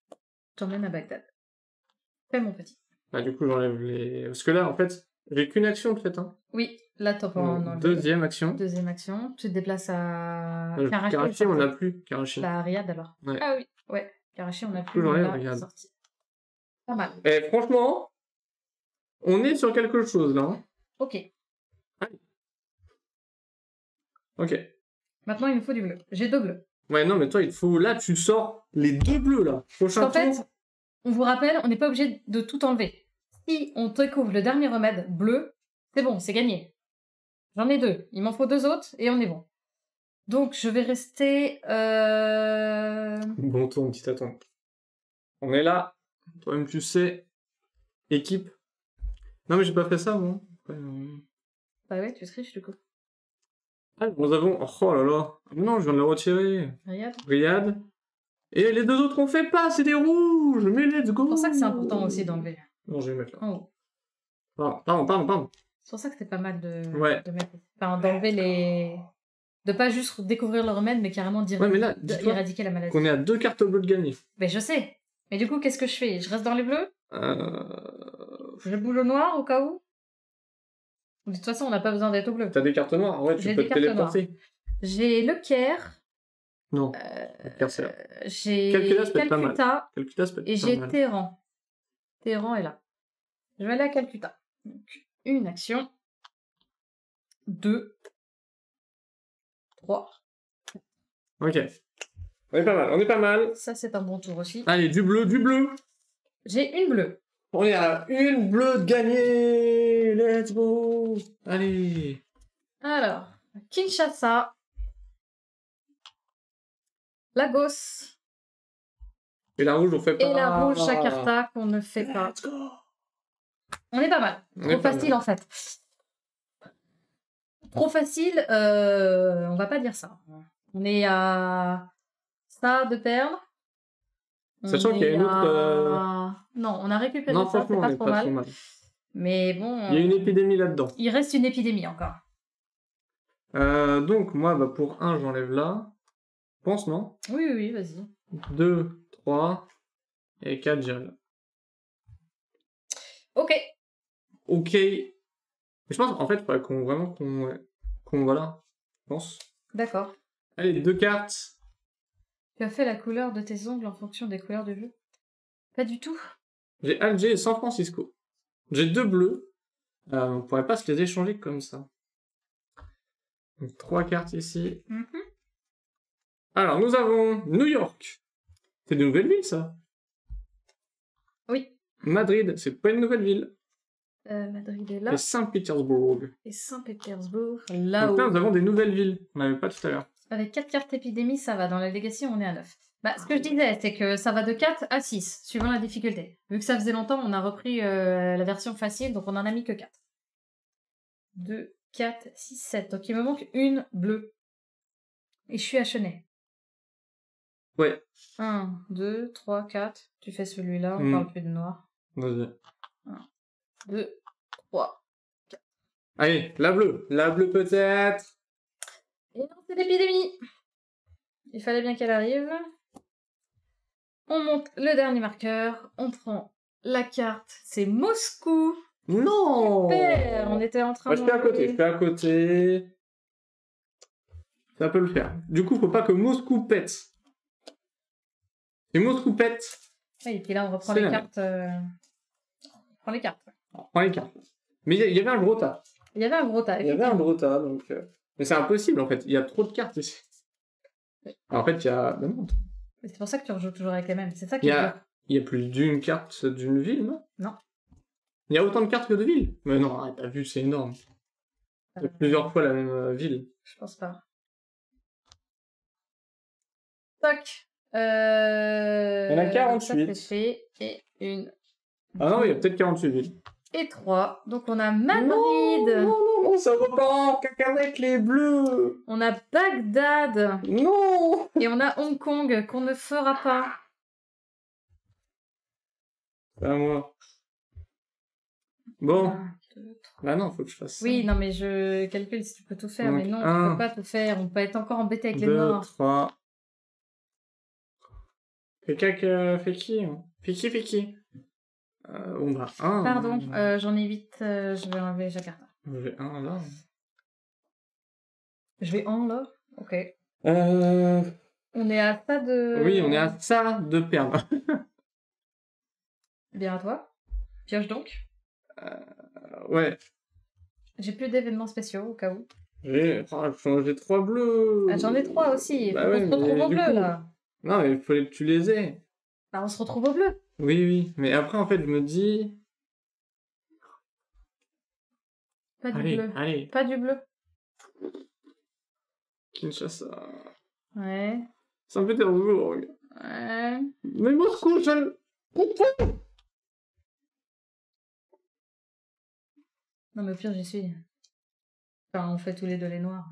Je t'emmène à Bagdad. Fais mon petit. Bah, du coup, j'enlève les... Parce que là, en fait, j'ai qu'une action de fait. Hein. Oui, là t'as pas Donc, en enlever. deuxième action. Deuxième action. Tu te déplaces à Karachi. Karachi, on n'a plus. Karachi. Bah, à Riyad alors. Ouais. Ah oui, ouais. Karachi, on n'a Du plus. coup, j'enlève là, Riyad. sorti. Pas mal. Et franchement, on est sur quelque chose là. Hein. Ok. Ok. Maintenant, il me faut du bleu. J'ai 2 bleus. Ouais, non, mais toi, il faut... Là, tu sors les 2 bleus, là. Prochain En fait, tour. on vous rappelle, on n'est pas obligé de tout enlever. Si on découvre le dernier remède bleu, c'est bon, c'est gagné. J'en ai 2. Il m'en faut 2 autres et on est bon. Donc, je vais rester... Bon tour, petit attends. On est là. Toi-même, tu sais. Équipe. Non, mais j'ai pas fait ça, moi. Bah ouais, tu triches du coup. Ah, nous avons... Oh là là. Non, je viens de le retirer. Riyad. Riyad. Et les 2 autres, on fait pas, c'est des rouges. Mais let's go. C'est pour ça que c'est important aussi d'enlever. Non, je vais mettre là. En haut. Pardon. C'est pour ça que c'est pas mal de Ouais. d'enlever les... De pas juste découvrir le remède, mais carrément Ouais, mais là, dis-toi éradiquer la maladie. qu'on est à 2 cartes bleues de gagner. Mais je sais. Mais du coup, qu'est-ce que je fais? Je reste dans les bleus? Je bouge au noir au cas où? De toute façon, on n'a pas besoin d'être au bleu. T'as des cartes noires? Ouais, tu J'ai peux des te cartes téléporter. J'ai le Caire. Non. Caire, J'ai Calcutta, ça peut être pas mal. Calcutta. Calcutta, ça peut être Et pas j'ai mal. Téhéran. Téhéran est là. Je vais aller à Calcutta. Donc, une action. 2. 3. Ok. On est pas mal. Ça, c'est un bon tour aussi. Allez, du bleu. J'ai une bleue. On est à une bleue de gagner. Let's go. Allez. Alors, Kinshasa. Lagos. Et la rouge, on fait pas. Et la rouge, Jakarta, qu'on ne fait pas. Let's go. On est pas mal. On est Trop pas facile, mal. en fait. Trop facile, on va pas dire ça. On est à ça de perdre. Sachant qu'il y a une autre... Non, on a récupéré Non, ça, c'est franchement, on pas est trop pas mal. trop mal. Mais bon... Il y a une épidémie là-dedans. Il reste une épidémie encore. Donc, moi, bah, pour 1, j'enlève là. Je pense, non? Oui, vas-y. 2, 3 et 4, j'irai là. Ok. Ok. Mais je pense, en fait, il faudrait qu'on voilà. Je pense. D'accord. Allez, 2 cartes. Tu as fait la couleur de tes ongles en fonction des couleurs du jeu? Pas du tout. J'ai Alger et San Francisco. J'ai 2 bleus. On pourrait pas se les échanger comme ça. Donc 3 cartes ici. Alors, nous avons New York. C'est de nouvelles villes, ça? Oui. Madrid, c'est pas une nouvelle ville. Madrid est là. Et Saint-Pétersbourg. Et Saint-Pétersbourg, Donc là-haut. là, nous avons des nouvelles villes. On n'avait pas tout à l'heure. Avec 4 cartes épidémie, ça va. Dans la Legacy, on est à 9. Bah, ce que je disais, c'est que ça va de 4 à 6, suivant la difficulté. Vu que ça faisait longtemps, on a repris la version facile, donc on en a mis que 4. 2, 4, 6, 7. Donc il me manque une bleue. Et je suis à Chenet. Ouais. 1, 2, 3, 4. Tu fais celui-là, on parle plus de noir. Vas-y. 1, 2, 3. Allez, la bleue. La bleue peut-être. Et non, c'est l'épidémie. Il fallait bien qu'elle arrive. On monte le dernier marqueur. On prend la carte. C'est Moscou. Non. Super. On était en train Moi, je fais à côté. Ça peut le faire. Du coup, faut pas que Moscou pète. Et Moscou pète. Oui, et puis là, on reprend C'est les la cartes. Prends les cartes. On prend les cartes. Mais il y avait un gros tas. Il y avait un gros tas. Il y avait un gros tas, donc... Mais c'est impossible, en fait. Il y a trop de cartes ici. Alors, en fait, il y a... Ben non. C'est pour ça que tu rejoues toujours avec les mêmes. C'est ça qui Il est y dur. a plus d'une carte d'une ville, non? Non. Il y a autant de cartes que de villes? Mais non, arrête, t'as vu, c'est énorme. Il y a plusieurs fois la même ville. Je pense pas. Toc. Il y en a 48. Ça, c'est fait. Et une. Ah non, il y a peut-être 48 villes. Et 3. Donc on a Madrid. Non, ça repart. Caca avec les bleus. On a Bagdad. Non. Et on a Hong Kong qu'on ne fera pas. C'est à moi. Bon. 1, 2, 3. Bah non, faut que je fasse ça. Oui, non, mais je calcule si tu peux tout faire. Donc, mais non, tu un, peux pas tout faire. On peut être encore embêté avec les 2, noirs. 3. Quelqu'un qui fait qui? Fait qui? On va 1. Pardon, j'en ai 8. Je vais enlever Jakarta. J'ai 1 là. Je vais en là. Ok. Euh... On est à ça de. Oui, on est à ça de perdre. Bien à toi. Pioche donc. Ouais. J'ai plus d'événements spéciaux au cas où. J'ai 3 bleus. Ah, j'en ai 3 aussi. Bah Faut ouais, qu'on se retrouve mais au du bleu coup- là. Non, mais il fallait que tu les aies. Bah, on se retrouve au bleu. Oui. Mais après, en fait, je me dis... Pas du bleu. Allez. Pas du bleu. Kinshasa. Ouais. Saint-Pétersbourg. Ouais. Mais Moscou, je... Non, mais au pire, j'y suis. Enfin, on fait tous les deux les noirs.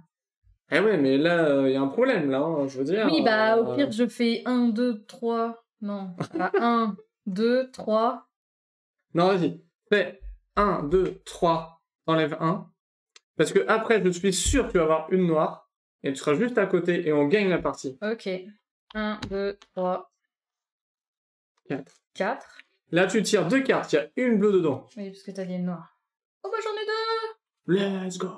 Eh ouais, mais là, il y a un problème, là, hein, je veux dire. Oui, bah, au pire, je fais 1, 2, 3. Non. Bah, 1, 2, 3. Non, vas-y. Fais 1, 2, 3. T'enlèves 1. Parce que après, je suis sûr que tu vas avoir une noire. Et tu seras juste à côté et on gagne la partie. Ok. 1, 2, 3, 4. 4. Là, tu tires 2 cartes. Il y a une bleue dedans. Oui, parce que t'as dit une noire. Oh, bah, j'en ai 2. Let's go.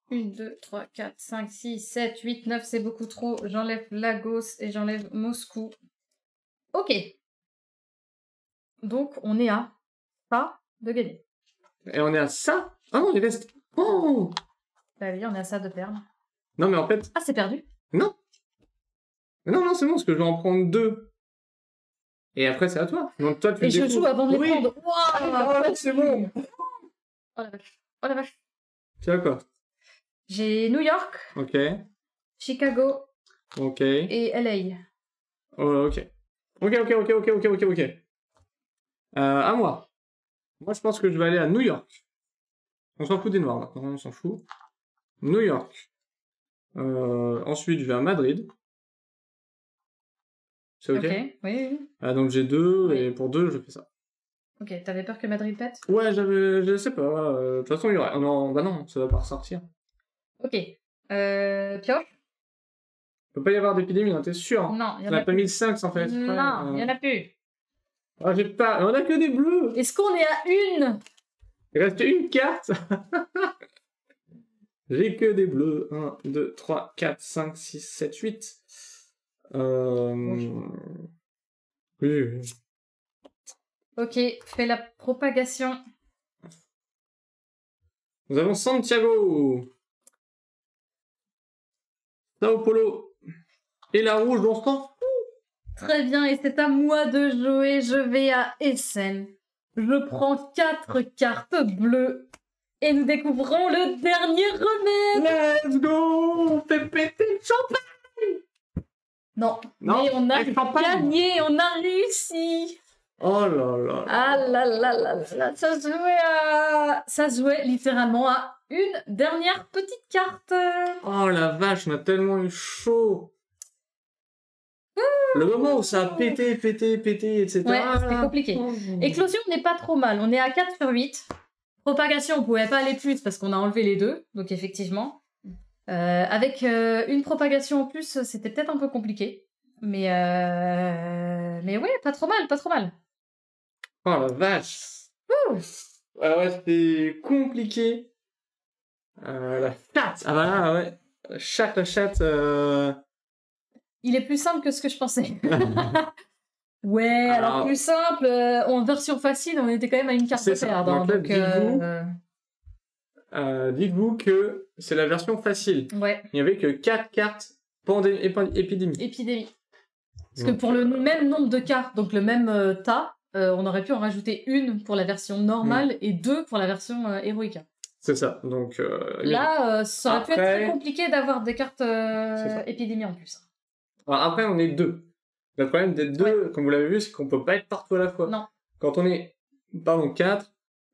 1, 2, 3, 4, 5, 6, 7, 8, 9, c'est beaucoup trop. J'enlève Lagos et j'enlève Moscou. Ok. Donc, on est à pas de gagner. Et on est à ça. Ah non, il reste... Oh. Bah oui, on est à ça de perdre. Non, mais en fait... Ah, c'est perdu. Non. Non, c'est bon, parce que je vais en prendre 2. Et après, c'est à toi. Donc toi, tu Et je découvres. joue avant de les Oui. prendre. Waouh, C'est bon. Oh la vache. Oh la vache. Tu as quoi? J'ai New York, Ok. Chicago Ok. et LA. Oh, ok. Ok. À moi. Moi, je pense que je vais aller à New York. On s'en fout des noirs maintenant, on s'en fout. New York. Ensuite, je vais à Madrid. C'est ok? Oui. Ah, donc j'ai 2, Oui. et pour 2, je fais ça. Ok, t'avais peur que Madrid pète? Ouais, je sais pas. De toute façon, il y aurait... Non, bah non, ça va pas ressortir. Ok. Pioche? Il peut pas y avoir d'épidémie, hein, t'es sûr? Non, il y On en a a pas plus. mis le 5 sans faire exprès. Non, il y en a plus. Ah, j'ai pas... On a que des bleus. Est-ce qu'on est à une? Il reste une carte. J'ai que des bleus. 1, 2, 3, 4, 5, 6, 7, 8. Oui. Ok, fais la propagation. Nous avons Santiago. Sao Paulo. Et la rouge, on s'en fout. Très bien, et c'est à moi de jouer. Je vais à Essen. Je prends 4 cartes bleues. Et nous découvrons le dernier remède. Let's go. On fait péter le champagne. Non, Non, mais on a avec champagne. gagné, on a réussi. Oh là là. Ah là là là là, ça se jouait littéralement à une dernière petite carte. Oh la vache, on a tellement eu chaud. Le moment où ça a pété, etc. Ouais, c'était compliqué. Éclosion n'est pas trop mal, on est à 4 sur 8. Propagation, on pouvait pas aller plus parce qu'on a enlevé les deux, donc effectivement. Avec une propagation en plus, c'était peut-être un peu compliqué. Mais ouais, pas trop mal. Oh la vache. Ouais, c'était compliqué. La chatte. Ah bah là, ouais. La chatte. Il est plus simple que ce que je pensais. Ouais, alors Alors- plus simple, en version facile, on était quand même à une carte C'est de ça. perdre. Donc là, Donc, dites-vous que c'est la version facile. ouais, Il n'y avait que 4 cartes épidémie. épidémie. Parce que Donc, pour le même nombre de cartes, donc le même tas, on aurait pu en rajouter une pour la version normale et 2 pour la version héroïque. c'est ça. Donc, Là, ça aurait pu être Après- très compliqué d'avoir des cartes C'est ça. épidémie en plus. alors après, on est 2. Le problème d'être 2, comme vous l'avez vu, c'est qu'on peut pas être partout à la fois. Non, Quand on est, pardon, 4,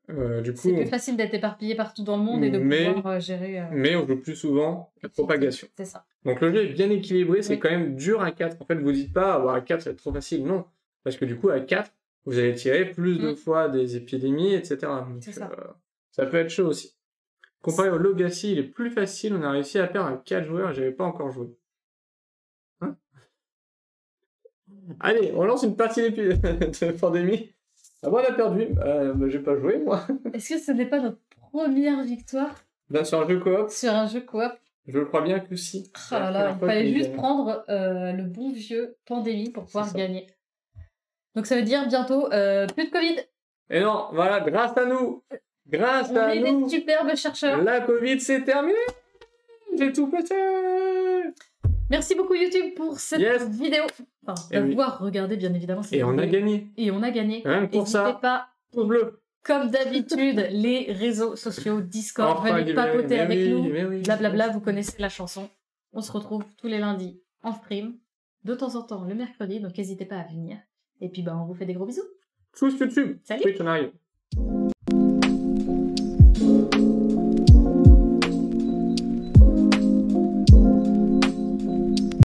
du coup, c'est plus facile d'être éparpillé partout dans le monde et de Mais- pouvoir gérer. mais on joue plus souvent la propagation. C'est ça. Donc le jeu est bien équilibré, c'est Oui. quand même dur à 4. En fait, vous dites pas, à 4, ça va être trop facile. Non. Parce que du coup, à 4, vous allez tirer plus de fois des épidémies, etc. Donc, C'est ça. ça peut être chaud aussi. Comparé au Legacy, il est plus facile. On a réussi à perdre à 4 joueurs et j'avais pas encore joué. Hein? Allez, on lance une partie de pandémie. Ah, moi, on a perdu. J'ai pas joué, moi. Est-ce que ce n'est pas notre première victoire Là, sur un jeu coop, sur un jeu coop? je crois bien que si. Oh là là, il fallait juste prendre le bon vieux pandémie pour pouvoir ça. gagner. Donc ça veut dire bientôt plus de Covid. Et non, voilà, grâce à nous. Grâce On à est nous. des superbes chercheurs. La Covid, c'est terminé. J'ai tout pété. Merci beaucoup YouTube pour cette Yes. vidéo. Enfin, Et oui. d'avoir regardé bien évidemment cette Et on a vidéo. gagné. Et on a gagné. Rien que pour N'hésitez ça. pas, Pouce bleu. comme d'habitude, les réseaux sociaux, Discord, Enfin, venez papoter mais avec oui, nous. mais oui. Blablabla, vous connaissez la chanson. On se retrouve tous les lundis en stream, de temps en temps le mercredi, donc n'hésitez pas à venir. Et puis bah on vous fait des gros bisous. Tous YouTube. Salut. Twitch, on arrive.